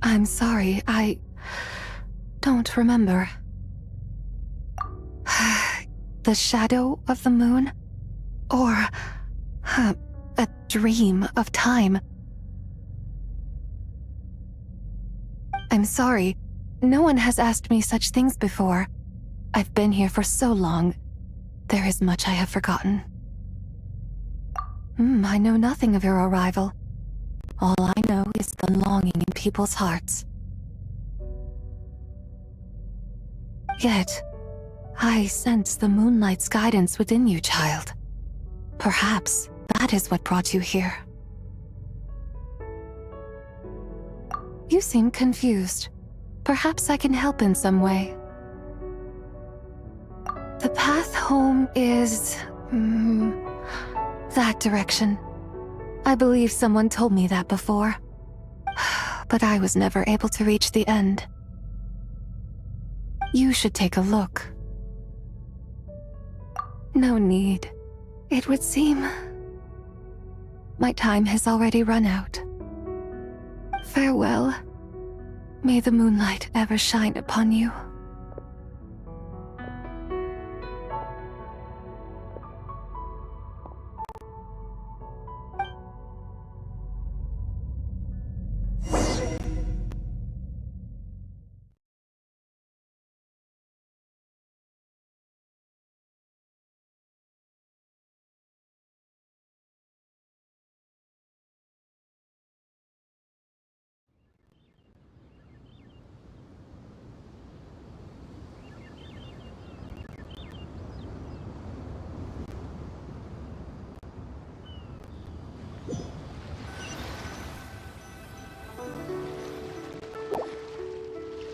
I'm sorry, I don't remember. The shadow of the moon? Or a dream of time? I'm sorry. No one has asked me such things before. I've been here for so long. There is much I have forgotten. I know nothing of your arrival. All I know is the longing in people's hearts. Yet, I sense the moonlight's guidance within you, child. Perhaps that is what brought you here. You seem confused. Perhaps I can help in some way. The path home is... that direction. I believe someone told me that before. But I was never able to reach the end. You should take a look. No need. It would seem... my time has already run out. Farewell. May the moonlight ever shine upon you.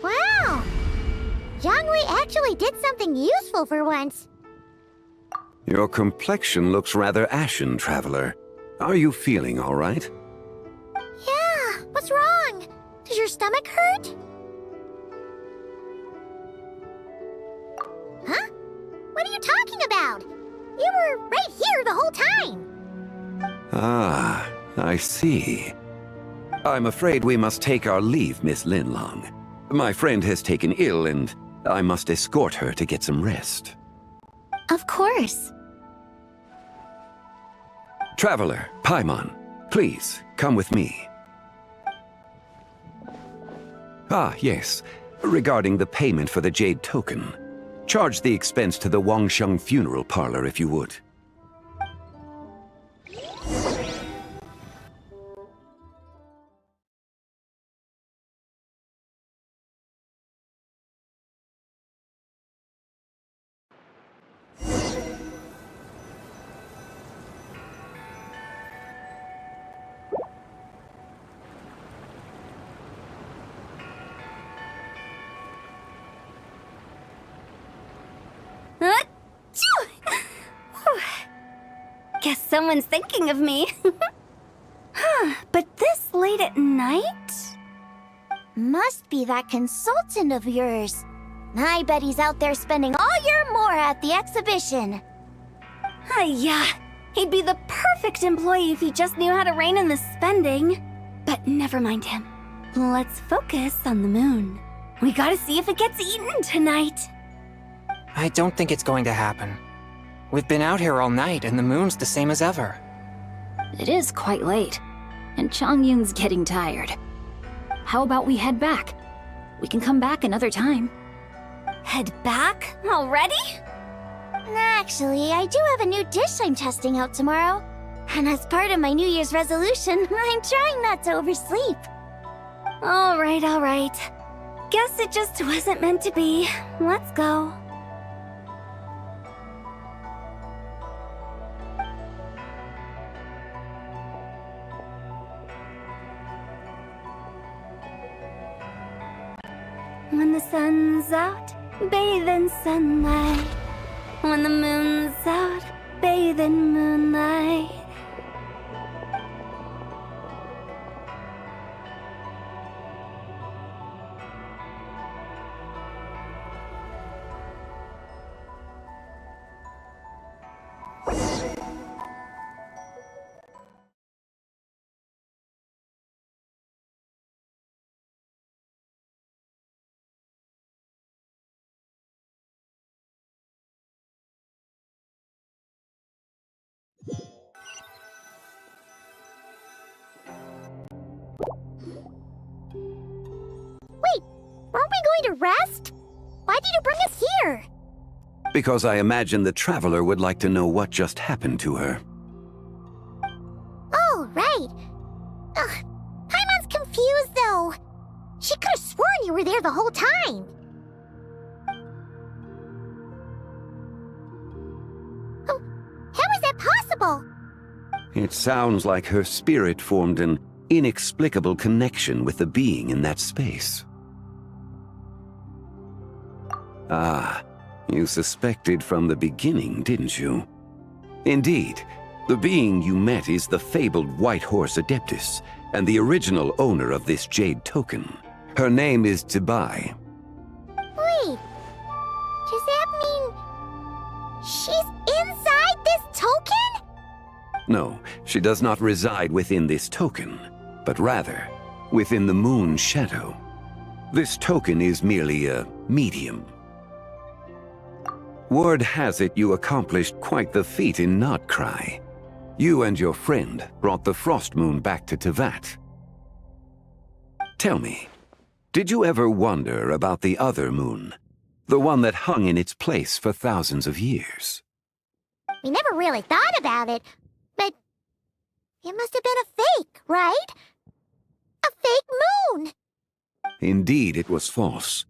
Wow! Zhongli actually did something useful for once. Your complexion looks rather ashen, traveler. Are you feeling all right? Yeah, what's wrong? Does your stomach hurt? Huh? What are you talking about? You were right here the whole time. Ah, I see. I'm afraid we must take our leave, Miss Linlong. My friend has taken ill and I must escort her to get some rest. Of course. Traveler, Paimon, please, come with me. Ah, yes. Regarding the payment for the Jade Token. Charge the expense to the Wangsheng Funeral Parlor if you would. Guess someone's thinking of me. But this late at night? Must be that consultant of yours. I bet he's out there spending all year more at the exhibition. Yeah, he'd be the perfect employee if he just knew how to rein in the spending. But never mind him. Let's focus on the moon. We gotta see if it gets eaten tonight. I don't think it's going to happen. We've been out here all night, and the moon's the same as ever. It is quite late, and Chongyun's getting tired. How about we head back? We can come back another time. Head back? Already? Actually, I do have a new dish I'm testing out tomorrow. And as part of my New Year's resolution, I'm trying not to oversleep. All right. Guess it just wasn't meant to be. Let's go. When the sun's out, bathe in sunlight. When the moon's out, bathe in moonlight. Wait, weren't we going to rest? Why did you bring us here? Because I imagine the traveler would like to know what just happened to her. Oh, right. Ugh, Paimon's confused, though. She could have sworn you were there the whole time. Oh, how is that possible? It sounds like her spirit formed an inexplicable connection with the being in that space. Ah, you suspected from the beginning, didn't you? Indeed, the being you met is the fabled White Horse Adeptus, and the original owner of this jade token. Her name is Tibai. Wait, does that mean she's inside this token? No, she does not reside within this token, but rather within the moon's shadow. This token is merely a medium. Word has it you accomplished quite the feat in Notcry. You and your friend brought the Frost Moon back to Tevat. Tell me, did you ever wonder about the other moon? The one that hung in its place for thousands of years? We never really thought about it, but it must have been a fake, right? A fake moon! Indeed, it was false.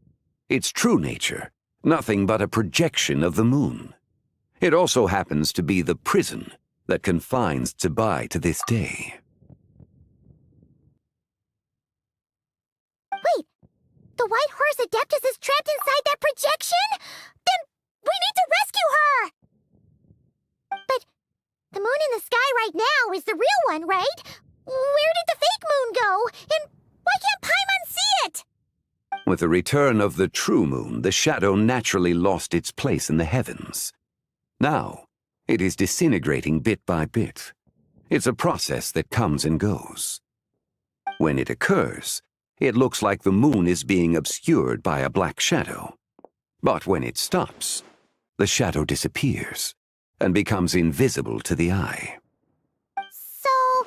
Its true nature, nothing but a projection of the moon. It also happens to be the prison that confines Tibai to this day. Wait, the White Horse Adeptus is trapped inside that projection? Then we need to rescue her! But the moon in the sky right now is the real one, right? Where did the fake moon go? And why can't Paimon see it? With the return of the true moon, the shadow naturally lost its place in the heavens. Now, it is disintegrating bit by bit. It's a process that comes and goes. When it occurs, it looks like the moon is being obscured by a black shadow. But when it stops, the shadow disappears and becomes invisible to the eye. So,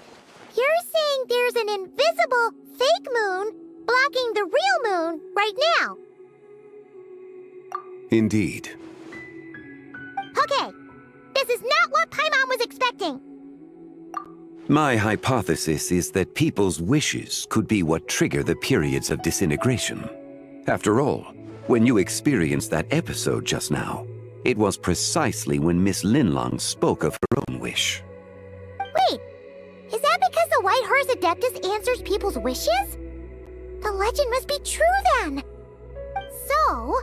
you're saying there's an invisible fake moon blocking the real moon right now? Indeed. Okay, this is not what Paimon was expecting. My hypothesis is that people's wishes could be what trigger the periods of disintegration. After all, when you experienced that episode just now, it was precisely when Miss Linlong spoke of her own wish. Wait, is that because the White Horse Adeptus answers people's wishes? The legend must be true then. So,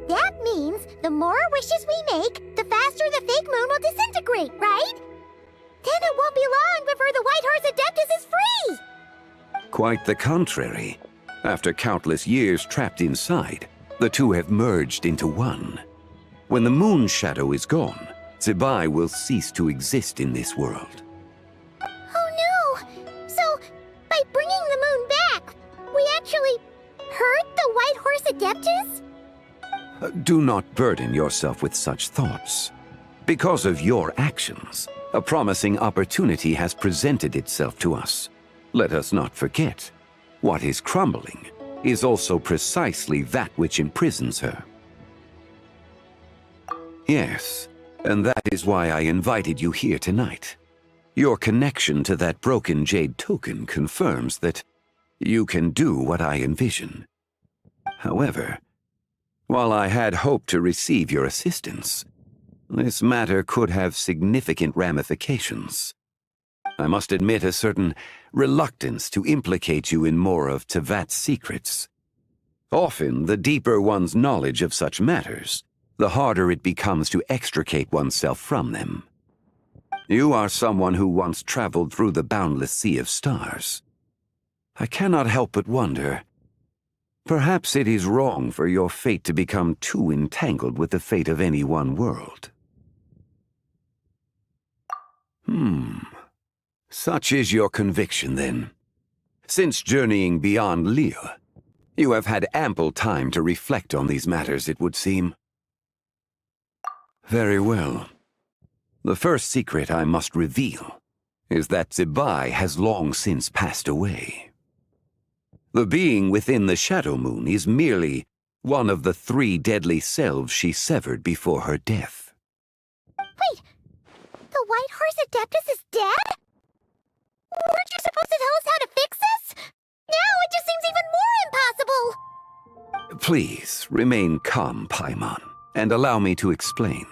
that means the more wishes we make, the faster the fake moon will disintegrate, right? Then it won't be long before the White Horse Adeptus is free! Quite the contrary. After countless years trapped inside, the two have merged into one. When the moon shadow is gone, Tibai will cease to exist in this world. Oh no! So, by bringing the moon back, we actually hurt the White Horse Adeptus? Do not burden yourself with such thoughts. Because of your actions, a promising opportunity has presented itself to us. Let us not forget, what is crumbling is also precisely that which imprisons her. Yes, and that is why I invited you here tonight. Your connection to that broken jade token confirms that you can do what I envision. However, while I had hoped to receive your assistance, this matter could have significant ramifications. I must admit a certain reluctance to implicate you in more of Tevat's secrets. Often, the deeper one's knowledge of such matters, the harder it becomes to extricate oneself from them. You are someone who once traveled through the boundless sea of stars. I cannot help but wonder, perhaps it is wrong for your fate to become too entangled with the fate of any one world. Such is your conviction, then. Since journeying beyond Liyue, you have had ample time to reflect on these matters, it would seem. Very well. The first secret I must reveal is that Zibai has long since passed away. The being within the Shadow Moon is merely one of the 3 deadly selves she severed before her death. Wait! The White Horse Adeptus is dead? Weren't you supposed to tell us how to fix this? Now it just seems even more impossible! Please, remain calm, Paimon, and allow me to explain.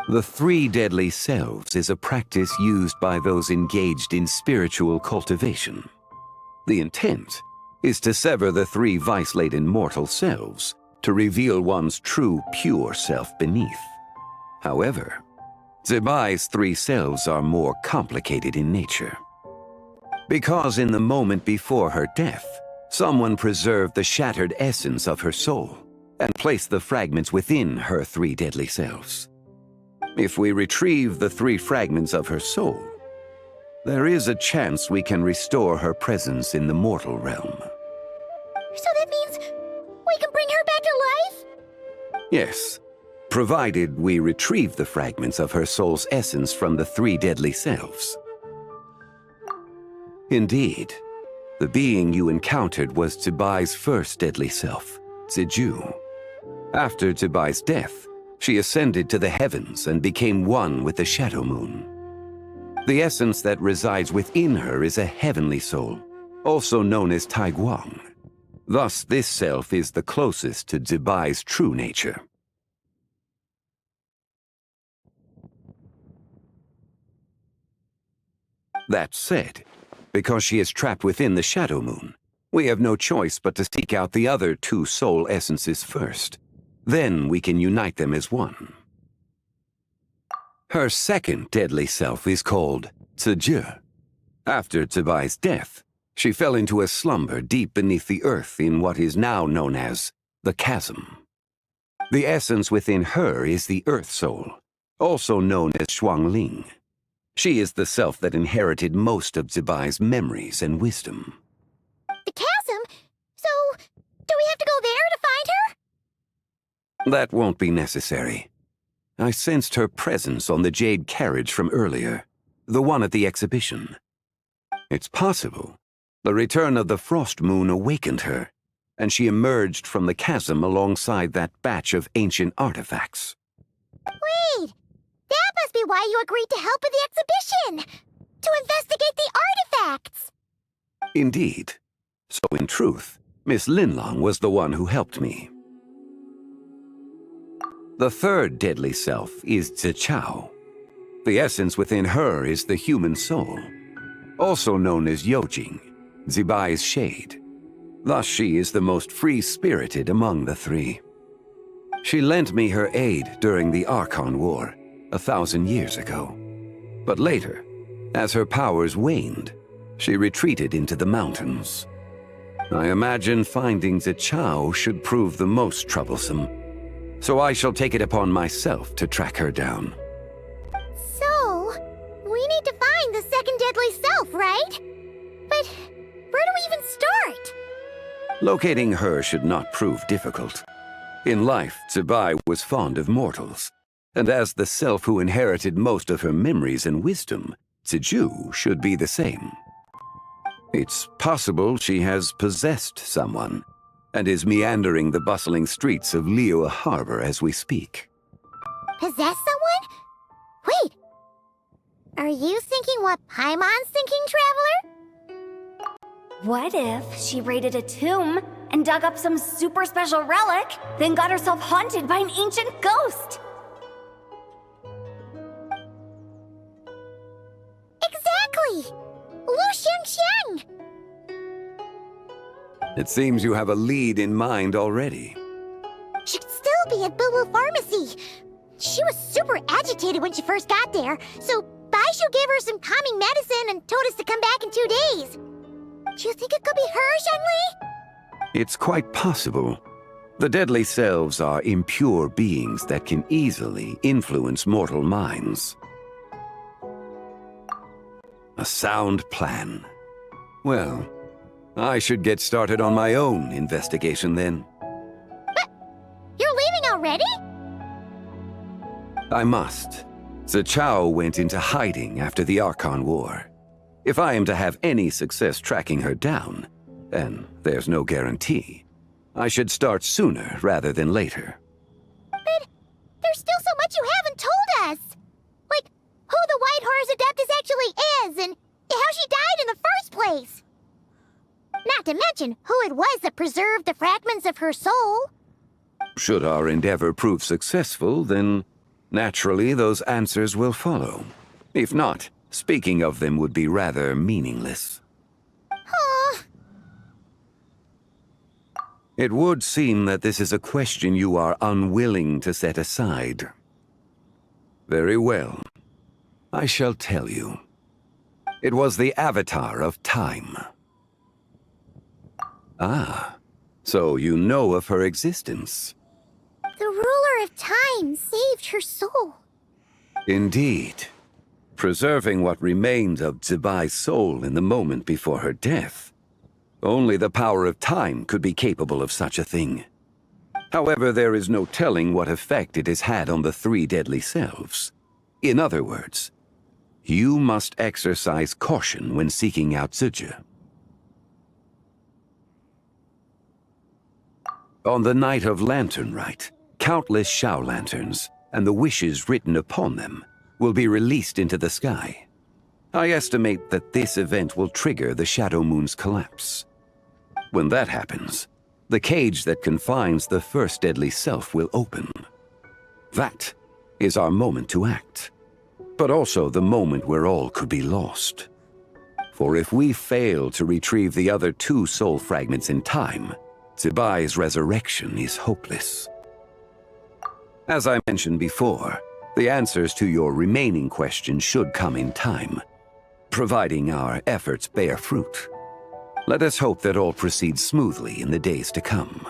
The 3 deadly selves is a practice used by those engaged in spiritual cultivation. The intent is to sever the 3 vice-laden mortal selves to reveal one's true, pure self beneath. However, Zibai's 3 selves are more complicated in nature. Because in the moment before her death, someone preserved the shattered essence of her soul and placed the fragments within her 3 deadly selves. If we retrieve the 3 fragments of her soul, there is a chance we can restore her presence in the mortal realm. So that means we can bring her back to life? Yes, provided we retrieve the fragments of her soul's essence from the 3 deadly selves. Indeed, the being you encountered was Zibai's first deadly self, Ziju. After Zibai's death, she ascended to the heavens and became one with the Shadow Moon. The essence that resides within her is a heavenly soul, also known as Taiguang. Thus, this self is the closest to Zibai's true nature. That said, because she is trapped within the Shadow Moon, we have no choice but to seek out the other 2 soul essences first. Then we can unite them as one. Her second deadly self is called Ziju. After Zibai's death, she fell into a slumber deep beneath the earth in what is now known as the Chasm. The essence within her is the Earth Soul, also known as Xuangling. She is the self that inherited most of Zibai's memories and wisdom. The chasm? So, do we have to go there to find her? That won't be necessary. I sensed her presence on the jade carriage from earlier, the one at the exhibition. It's possible the return of the Frost Moon awakened her, and she emerged from the chasm alongside that batch of ancient artifacts. Wait! That must be why you agreed to help with the exhibition! To investigate the artifacts! Indeed. So in truth, Miss Linlong was the one who helped me. The third deadly self is Zichao. The essence within her is the human soul, also known as Yojing, Zibai's shade. Thus she is the most free-spirited among the 3. She lent me her aid during the Archon War 1,000 years ago. But later, as her powers waned, she retreated into the mountains. I imagine finding Zichao should prove the most troublesome, so I shall take it upon myself to track her down. So, we need to find the second deadly self, right? But where do we even start? Locating her should not prove difficult. In life, Zibai was fond of mortals, and as the self who inherited most of her memories and wisdom, Ziju should be the same. It's possible she has possessed someone, and is meandering the bustling streets of Liyue Harbor as we speak. Possess someone? Wait! Are you thinking what Paimon's thinking, Traveler? What if she raided a tomb and dug up some super special relic, then got herself haunted by an ancient ghost? Exactly! Lu Xiangxiang! It seems you have a lead in mind already. Should still be at Boo Boo Pharmacy. She was super agitated when she first got there, so Baishu gave her some calming medicine and told us to come back in 2 days. Do you think it could be her, Zhengli? It's quite possible. The deadly selves are impure beings that can easily influence mortal minds. A sound plan. Well, I should get started on my own investigation then. But you're leaving already? I must. Zichao went into hiding after the Archon War. If I am to have any success tracking her down, and there's no guarantee, I should start sooner rather than later. But there's still so much you haven't told us! Like, who the White Horse Adeptus actually is, and how she died in the first place! Not to mention who it was that preserved the fragments of her soul. Should our endeavor prove successful, then naturally those answers will follow. If not, speaking of them would be rather meaningless. Aww. It would seem that this is a question you are unwilling to set aside. Very well. I shall tell you. It was the Avatar of Time. Ah, so you know of her existence. The ruler of time saved her soul. Indeed. Preserving what remained of Zibai's soul in the moment before her death. Only the power of time could be capable of such a thing. However, there is no telling what effect it has had on the 3 deadly selves. In other words, you must exercise caution when seeking out Zizhi. On the night of Lanternlit, countless Shao lanterns, and the wishes written upon them, will be released into the sky. I estimate that this event will trigger the Shadow Moon's collapse. When that happens, the cage that confines the first deadly self will open. That is our moment to act, but also the moment where all could be lost. For if we fail to retrieve the other 2 soul fragments in time, Zibai's resurrection is hopeless. As I mentioned before, the answers to your remaining questions should come in time, providing our efforts bear fruit. Let us hope that all proceeds smoothly in the days to come.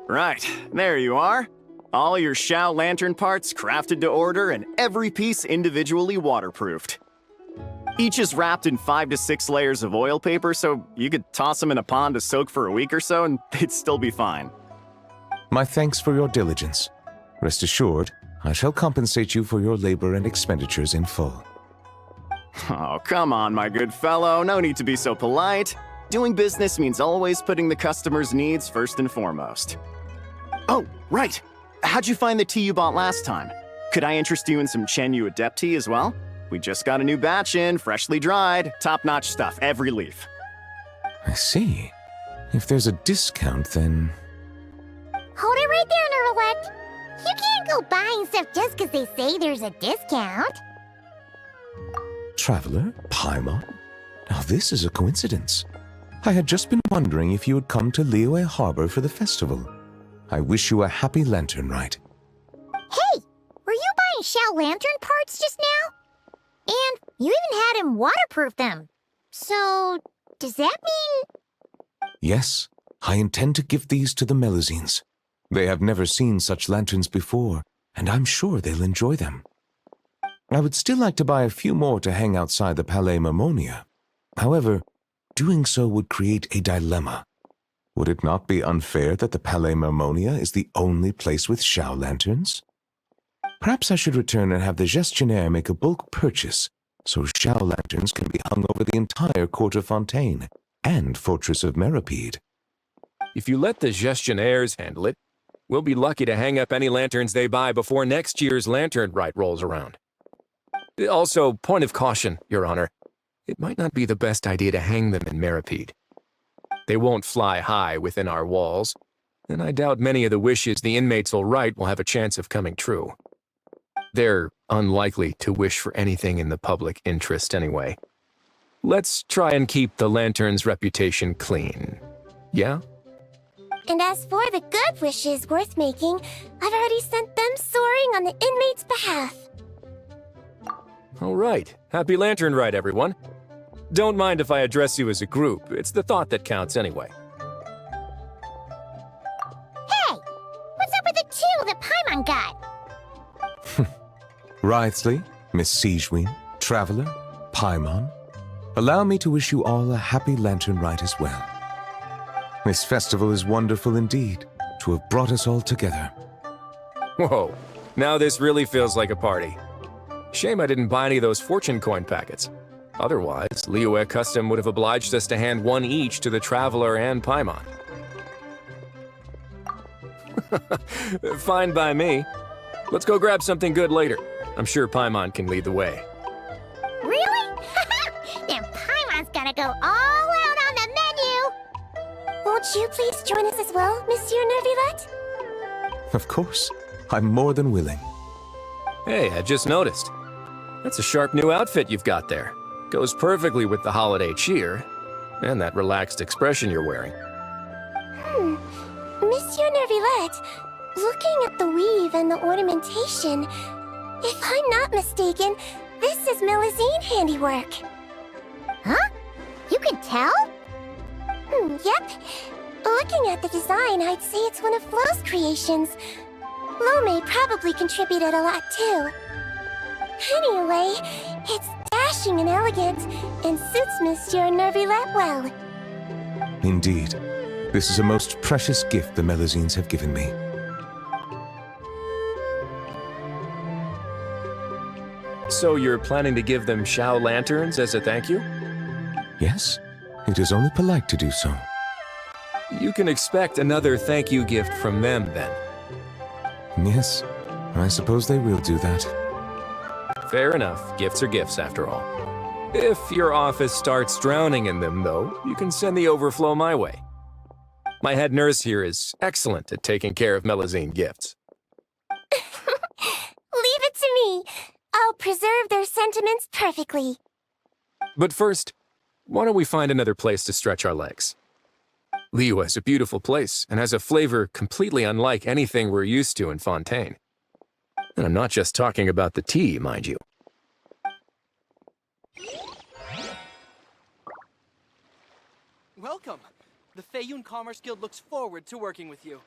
Right, there you are. All your Shao Lantern parts crafted to order and every piece individually waterproofed. Each is wrapped in 5 to 6 layers of oil paper, so you could toss them in a pond to soak for a week or so and they'd still be fine. My thanks for your diligence. Rest assured, I shall compensate you for your labor and expenditures in full. Oh, come on, my good fellow. No need to be so polite. Doing business means always putting the customer's needs first and foremost. Oh, right. How'd you find the tea you bought last time? Could I interest you in some Chenyu Adept tea as well? We just got a new batch in, freshly dried, top-notch stuff, every leaf. I see. If there's a discount, then... Hold it right there, Nerlect. You can't go buying stuff just because they say there's a discount. Traveler? Paimon? Now this is a coincidence. I had just been wondering if you had come to Liyue Harbor for the festival. I wish you a happy Lanternlit. Hey! Were you buying Shao Lantern parts just now? And you even had him waterproof them. So, does that mean... Yes, I intend to give these to the Melusines. They have never seen such lanterns before, and I'm sure they'll enjoy them. I would still like to buy a few more to hang outside the Palais Mermonia. However, doing so would create a dilemma. Would it not be unfair that the Palais Mermonia is the only place with Xiao lanterns? Perhaps I should return and have the gestionnaire make a bulk purchase, so Xiao lanterns can be hung over the entire court of Fontaine and Fortress of Meripede. If you let the gestionnaires handle it, we'll be lucky to hang up any lanterns they buy before next year's Lanternlit rolls around. Also, point of caution, Your Honor. It might not be the best idea to hang them in Meripede. They won't fly high within our walls, and I doubt many of the wishes the inmates will write will have a chance of coming true. They're unlikely to wish for anything in the public interest anyway. Let's try and keep the Lantern's reputation clean. Yeah? And as for the good wishes worth making, I've already sent them soaring on the inmates' behalf. All right. Happy Lanternlit, everyone. Don't mind if I address you as a group. It's the thought that counts anyway. Hey! What's up with the two that Paimon got? Writhely, Miss Siegewin, Traveler, Paimon, allow me to wish you all a happy Lanternlit as well. This festival is wonderful indeed, to have brought us all together. Whoa, now this really feels like a party. Shame I didn't buy any of those fortune coin packets. Otherwise, Liyue Custom would have obliged us to hand one each to the Traveler and Paimon. Fine by me. Let's go grab something good later. I'm sure Paimon can lead the way. Really? Then Paimon's gonna go all out on the menu! Won't you please join us as well, Monsieur Nervilet? Of course, I'm more than willing. Hey, I just noticed. That's a sharp new outfit you've got there. Goes perfectly with the holiday cheer, and that relaxed expression you're wearing. Monsieur Nervilet, looking at the weave and the ornamentation, if I'm not mistaken, this is Melusine handiwork. Huh? You can tell? Yep. Looking at the design, I'd say it's one of Flo's creations. Lome probably contributed a lot too. Anyway, it's dashing and elegant, and suits Monsieur Nervilet well. Indeed, this is a most precious gift the Melusines have given me. So you're planning to give them Xiao lanterns as a thank you? Yes, it is only polite to do so. You can expect another thank you gift from them then. Yes, I suppose they will do that. Fair enough. Gifts are gifts, after all. If your office starts drowning in them, though, you can send the overflow my way. My head nurse here is excellent at taking care of Melusine gifts. Leave it to me. I'll preserve their sentiments perfectly. But first, why don't we find another place to stretch our legs? Liyue is a beautiful place and has a flavor completely unlike anything we're used to in Fontaine. And I'm not just talking about the tea, mind you. Welcome! The Feiyun Commerce Guild looks forward to working with you.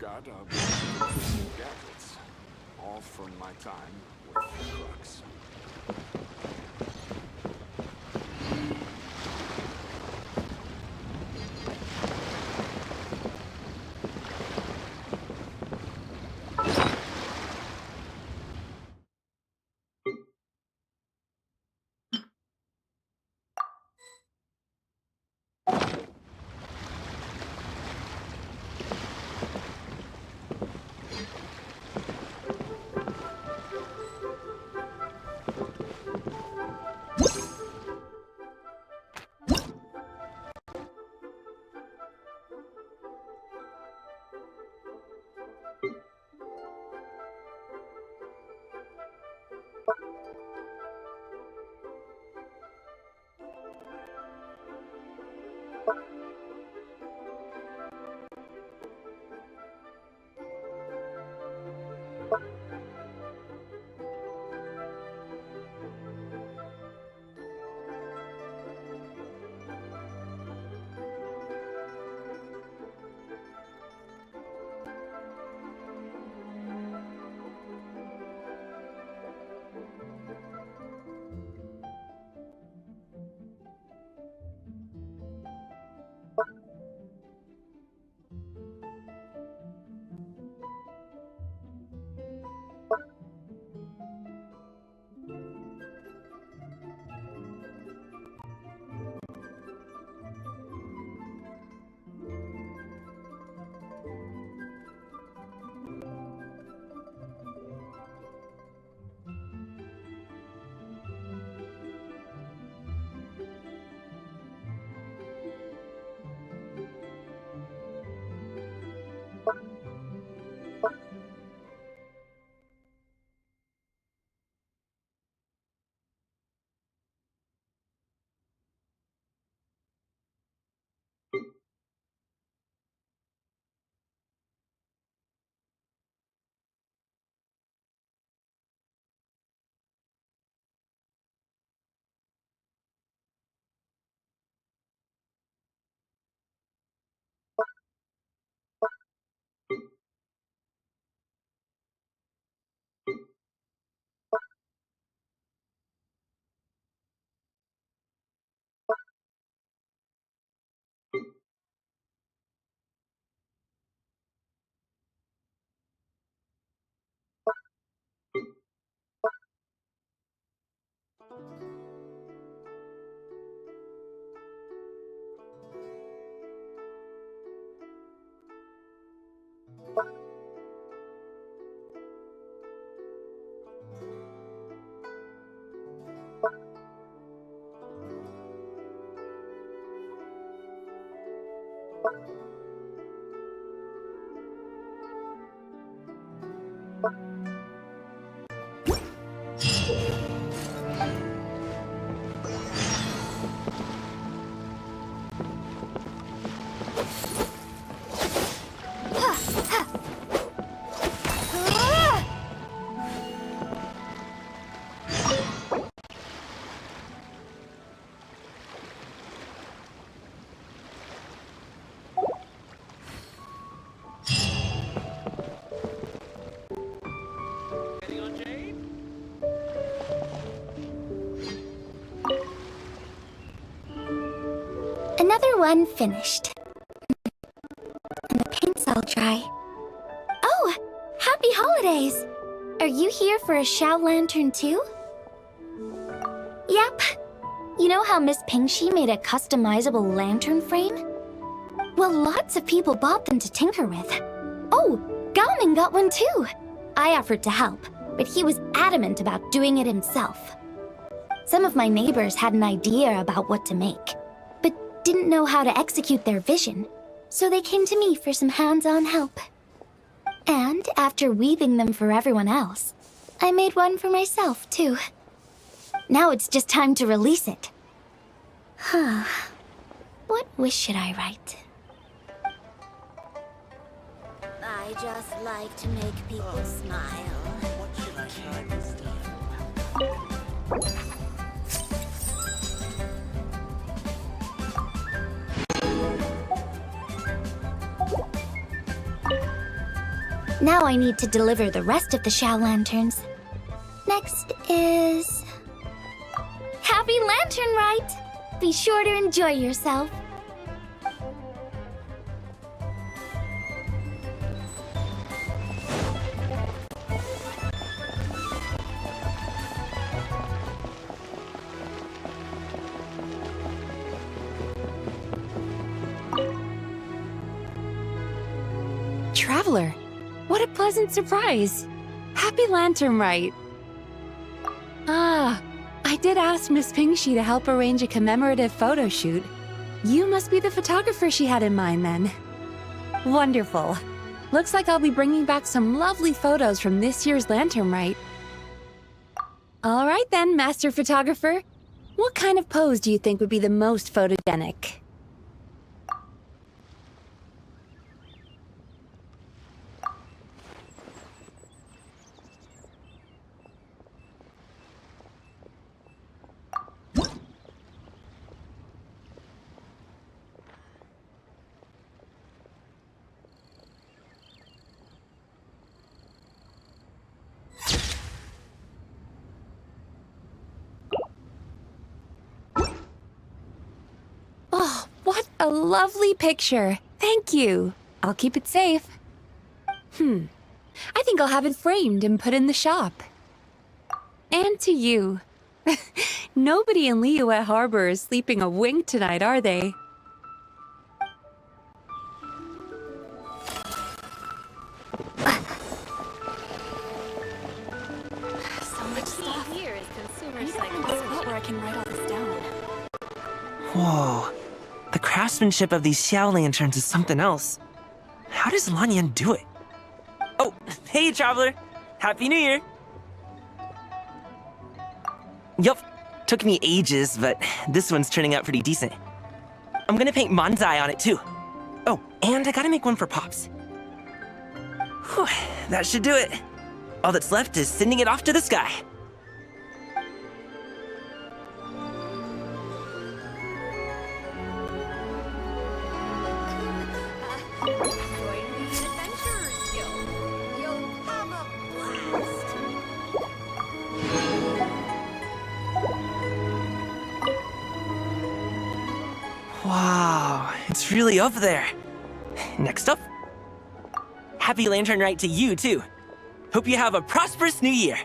got a bunch of interesting gadgets, all from my time with Crux. Another one finished. And the paint's all dry. Oh! Happy holidays! Are you here for a Shao Lantern too? Yep. You know how Miss Pingxi made a customizable lantern frame? Well, lots of people bought them to tinker with. Oh, Gaoming got one too! I offered to help, but he was adamant about doing it himself. Some of my neighbors had an idea about what to make, but didn't know how to execute their vision, so they came to me for some hands-on help. And after weaving them for everyone else, I made one for myself too. Now it's just time to release it. Huh. What wish should I write? I just like to make people smile. What should I try this time? Now I need to deliver the rest of the Xiao lanterns. Next is... Happy Lantern Rite! Be sure to enjoy yourself. Traveler, what a pleasant surprise. Happy Lanternlit. Ah, I did ask Miss Pingxi to help arrange a commemorative photo shoot. You must be the photographer she had in mind then. Wonderful. Looks like I'll be bringing back some lovely photos from this year's Lanternlit. All right then, Master Photographer. What kind of pose do you think would be the most photogenic? Oh, what a lovely picture. Thank you. I'll keep it safe. I think I'll have it framed and put in the shop. And to you. Nobody in Liyue Harbor is sleeping a wink tonight, are they? So much stuff. Here is consumer spot where I can write all this down. Whoa. The craftsmanship of these Xiao lanterns is something else. How does Lanyan do it? Oh, hey, Traveler! Happy New Year! Yup, took me ages, but this one's turning out pretty decent. I'm gonna paint Manzai on it too. Oh, and I gotta make one for Pops. Whew, that should do it. All that's left is sending it off to the sky. Wow, it's really up there. Next up, happy Lantern Rite to you too. Hope you have a prosperous new year.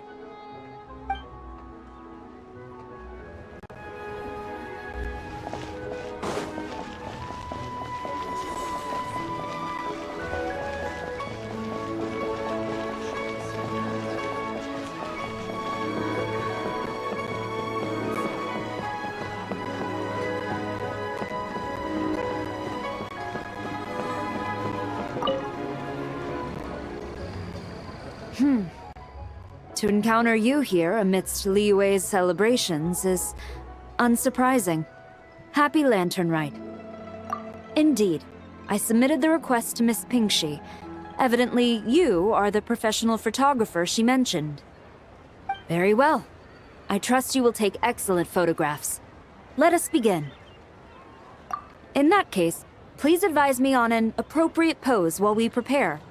To encounter you here amidst Liyue's celebrations is unsurprising. Happy Lantern Rite. Indeed, I submitted the request to Miss Pingxi. Evidently, you are the professional photographer she mentioned. Very well. I trust you will take excellent photographs. Let us begin. In that case, please advise me on an appropriate pose while we prepare.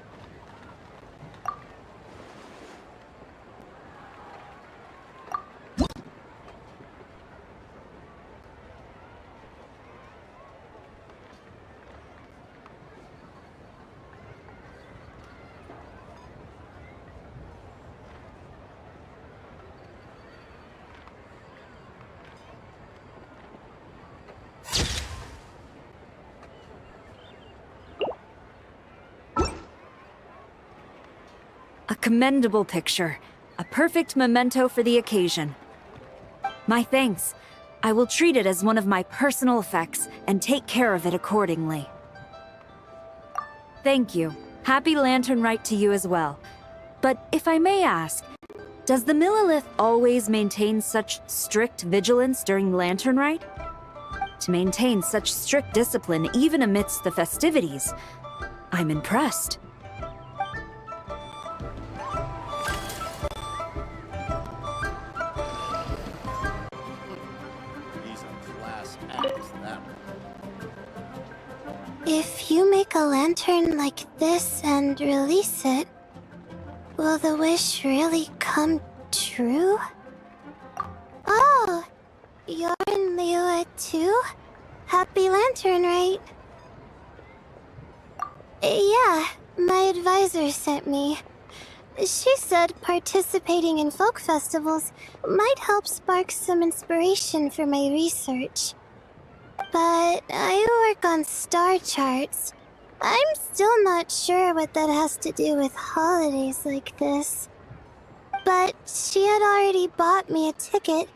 A commendable picture. A perfect memento for the occasion. My thanks. I will treat it as one of my personal effects and take care of it accordingly. Thank you. Happy Lantern Rite to you as well. But if I may ask, does the Millilith always maintain such strict vigilance during Lantern Rite? To maintain such strict discipline even amidst the festivities, I'm impressed. If you make a lantern like this and release it, Will the wish really come true? Oh, you're in Liyue too? Happy Lanternlit. Yeah, my advisor sent me. She said participating in folk festivals might help spark some inspiration for my research. But I work on star charts. I'm still not sure what that has to do with holidays like this. But she had already bought me a ticket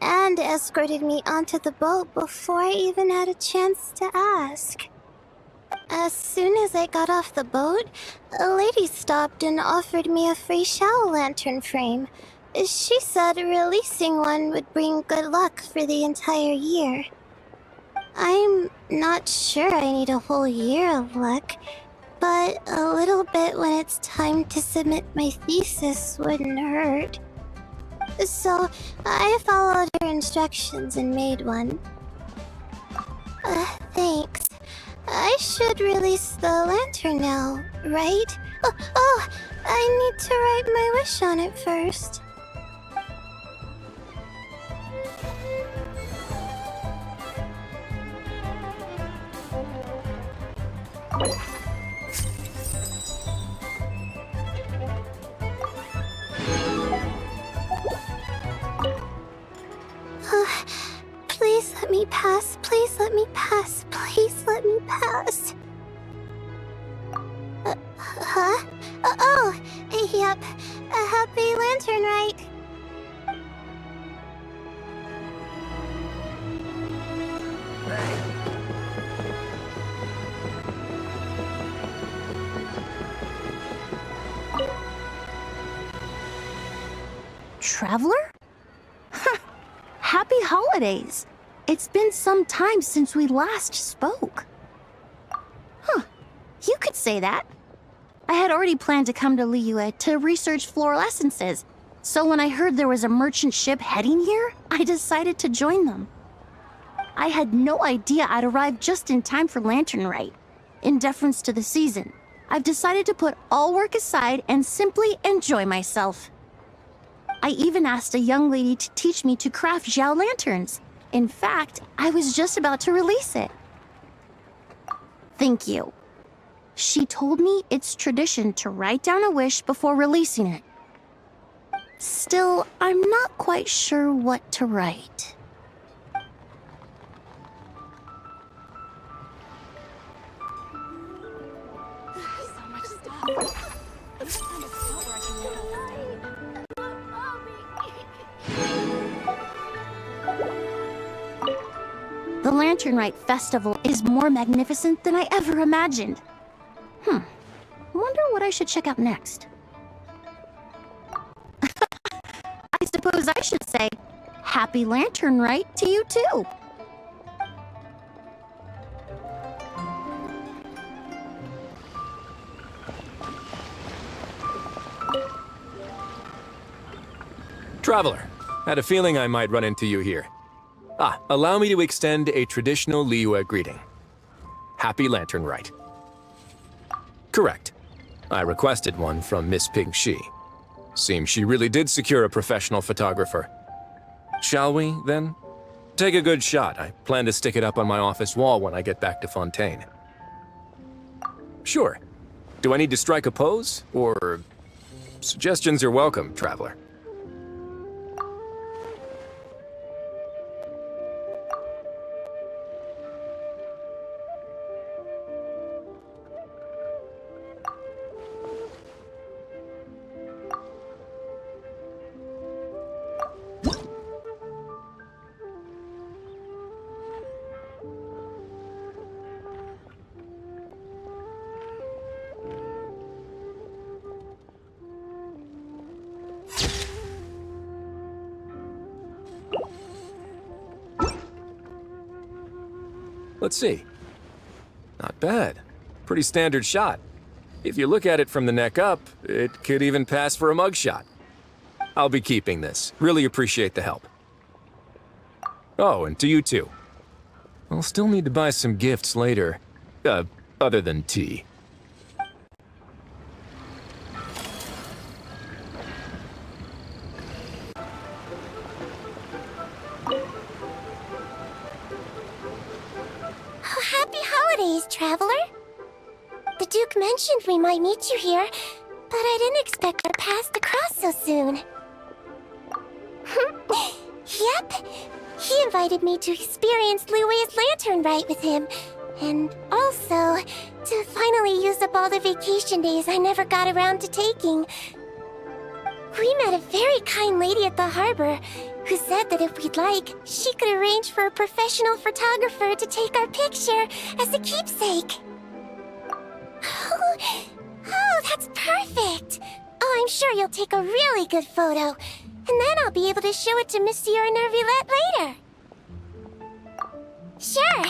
and escorted me onto the boat before I even had a chance to ask. As soon as I got off the boat, a lady stopped and offered me a free shadow lantern frame. She said releasing one would bring good luck for the entire year. I'm not sure I need a whole year of luck, but a little bit when it's time to submit my thesis wouldn't hurt. So I followed her instructions and made one. Thanks. I should release the lantern now, right? Oh, I need to write my wish on it first. Please let me pass. Please let me pass. Please let me pass. Huh? Yep. A happy Lanternlit. Traveler? Happy holidays! It's been some time since we last spoke. Huh, you could say that. I had already planned to come to Liyue to research floral essences, so when I heard there was a merchant ship heading here, I decided to join them. I had no idea I'd arrive just in time for Lanternlit. In deference to the season, I've decided to put all work aside and simply enjoy myself. I even asked a young lady to teach me to craft Xiao lanterns. In fact, I was just about to release it. Thank you. She told me it's tradition to write down a wish before releasing it. Still, I'm not quite sure what to write. So much stuff. The Lanternlit Festival is more magnificent than I ever imagined. Wonder what I should check out next. I suppose I should say, Happy Lanternlit to you too. Traveler, had a feeling I might run into you here. Allow me to extend a traditional Liyue greeting. Happy Lanternlit. Correct. I requested one from Miss Ping-Shi. Seems she really did secure a professional photographer. Shall we, then? Take a good shot. I plan to stick it up on my office wall when I get back to Fontaine. Sure. Do I need to strike a pose? Or... Suggestions are welcome, Traveler. Let's see. Not bad. Pretty standard shot. If you look at it from the neck up, it could even pass for a mugshot. I'll be keeping this. Really appreciate the help. Oh, and to you too. I'll still need to buy some gifts later. Other than tea. Jack mentioned we might meet you here, but I didn't expect our paths to cross so soon. Yep. He invited me to experience Liue's lantern rite with him, and also to finally use up all the vacation days I never got around to taking. We met a very kind lady at the harbor who said that if we'd like, she could arrange for a professional photographer to take our picture as a keepsake. Oh, that's perfect! Oh, I'm sure you'll take a really good photo, and then I'll be able to show it to Monsieur Nervillette later. Sure.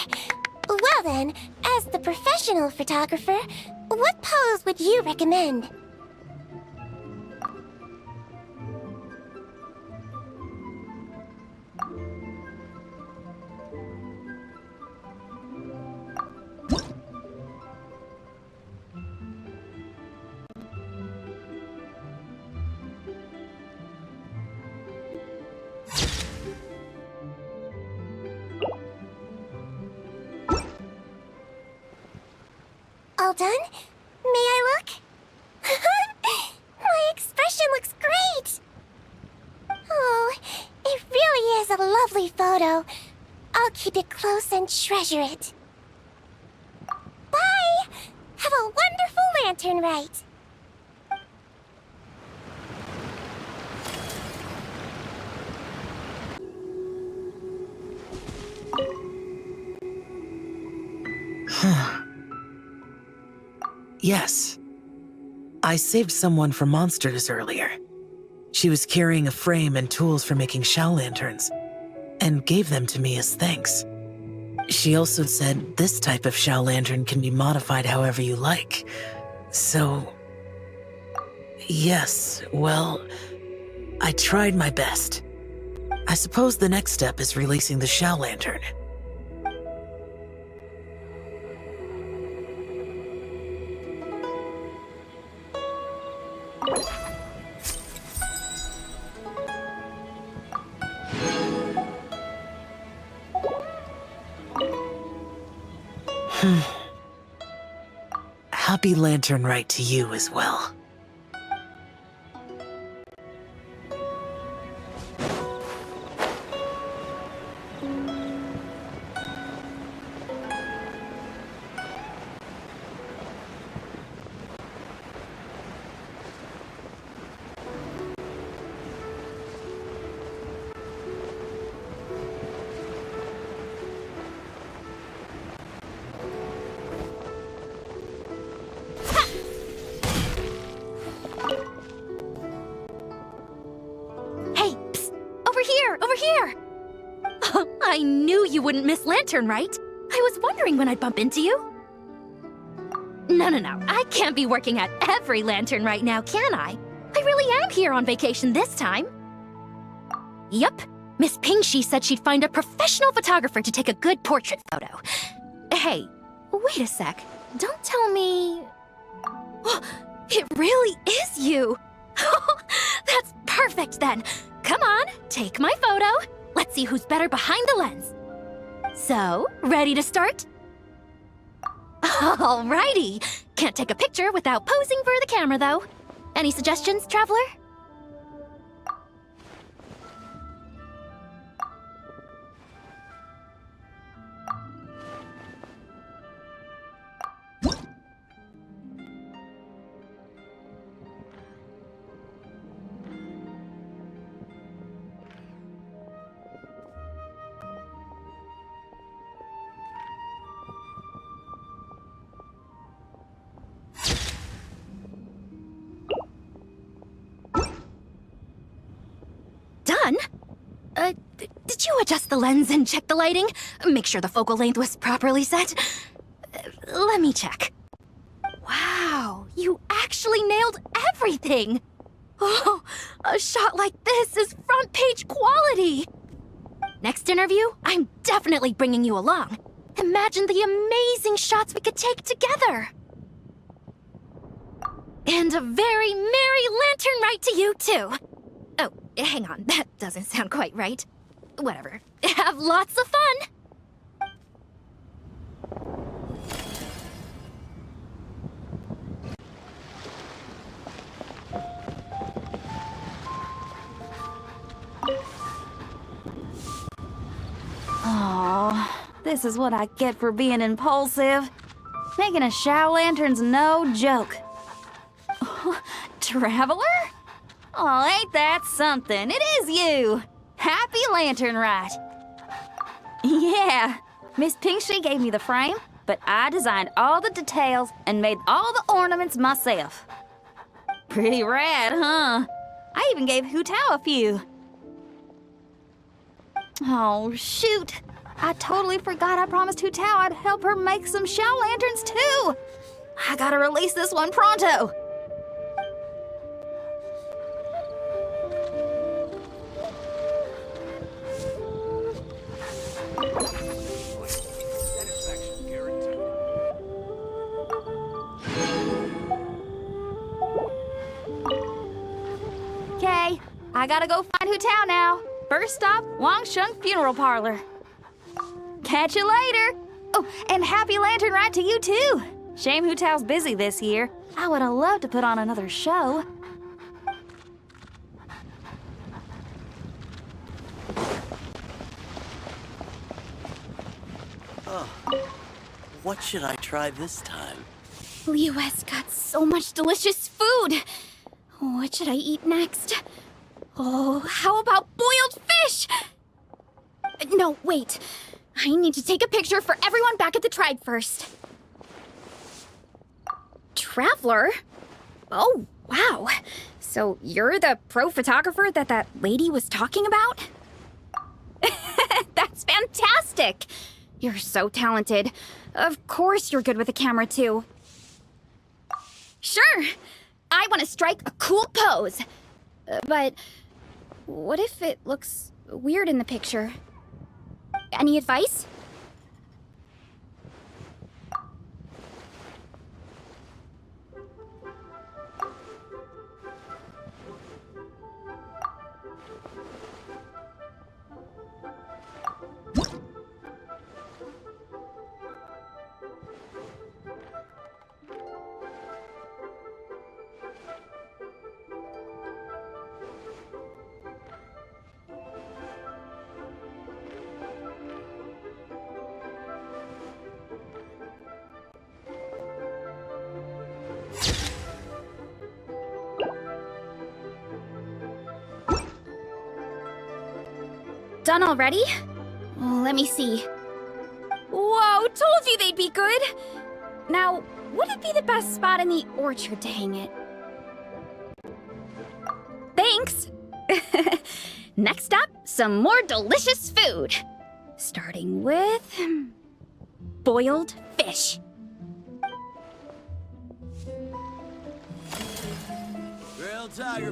Well then, as the professional photographer, what pose would you recommend? All done? May I look? My expression looks great! Oh, it really is a lovely photo. I'll keep it close and treasure it. Bye! Have a wonderful lantern rite! Yes. I saved someone from monsters earlier. She was carrying a frame and tools for making shell lanterns, and gave them to me as thanks. She also said this type of shell lantern can be modified however you like. So... yes, well, I tried my best. I suppose the next step is releasing the shell lantern. Happy Lantern Rite to you as well. Over here! I knew you wouldn't miss Lantern, right? I was wondering when I'd bump into you. No. I can't be working at every Lantern right now, can I? I really am here on vacation this time. Yup. Miss Pingshi said she'd find a professional photographer to take a good portrait photo. Hey, wait a sec. Don't tell me... It really is you! That's perfect then! Come on, take my photo. Let's see who's better behind the lens. So, ready to start? Alrighty. Can't take a picture without posing for the camera, though. Any suggestions, traveler? Done? Did you adjust the lens and check the lighting? Make sure the focal length was properly set? Let me check. Wow, you actually nailed everything! Oh, a shot like this is front page quality! Next interview, I'm definitely bringing you along. Imagine the amazing shots we could take together! And a very merry lantern rite to you, too! Oh, hang on, that doesn't sound quite right. Whatever. Have lots of fun! This is what I get for being impulsive. Making a shower lantern's no joke. Traveler? Oh, ain't that something? It is you! Happy Lanternlit. Yeah, Miss Pinktree gave me the frame, but I designed all the details and made all the ornaments myself. Pretty rad, huh? I even gave Hu Tao a few. Oh, shoot. I totally forgot I promised Hu Tao I'd help her make some shower lanterns too. I gotta release this one pronto. Okay, I gotta go find Hu Tao now. First stop, Wangsheng Funeral Parlor. Catch you later. Oh, and happy Lanternlit to you too. Shame Hu Tao's busy this year. I would have loved to put on another show. Oh, what should I try this time? Liyue's got so much delicious food. What should I eat next? Oh, how about boiled fish? No, wait. I need to take a picture for everyone back at the tribe first. Traveler? Oh, wow. So you're the pro photographer that lady was talking about? That's fantastic. You're so talented. Of course you're good with a camera, too. Sure. I want to strike a cool pose. But what if it looks weird in the picture? Any advice? Done already? Let me see. Whoa, told you they'd be good! Now, would it be the best spot in the orchard to hang it? Thanks! Next up, some more delicious food. Starting with... boiled fish. Grilled tiger.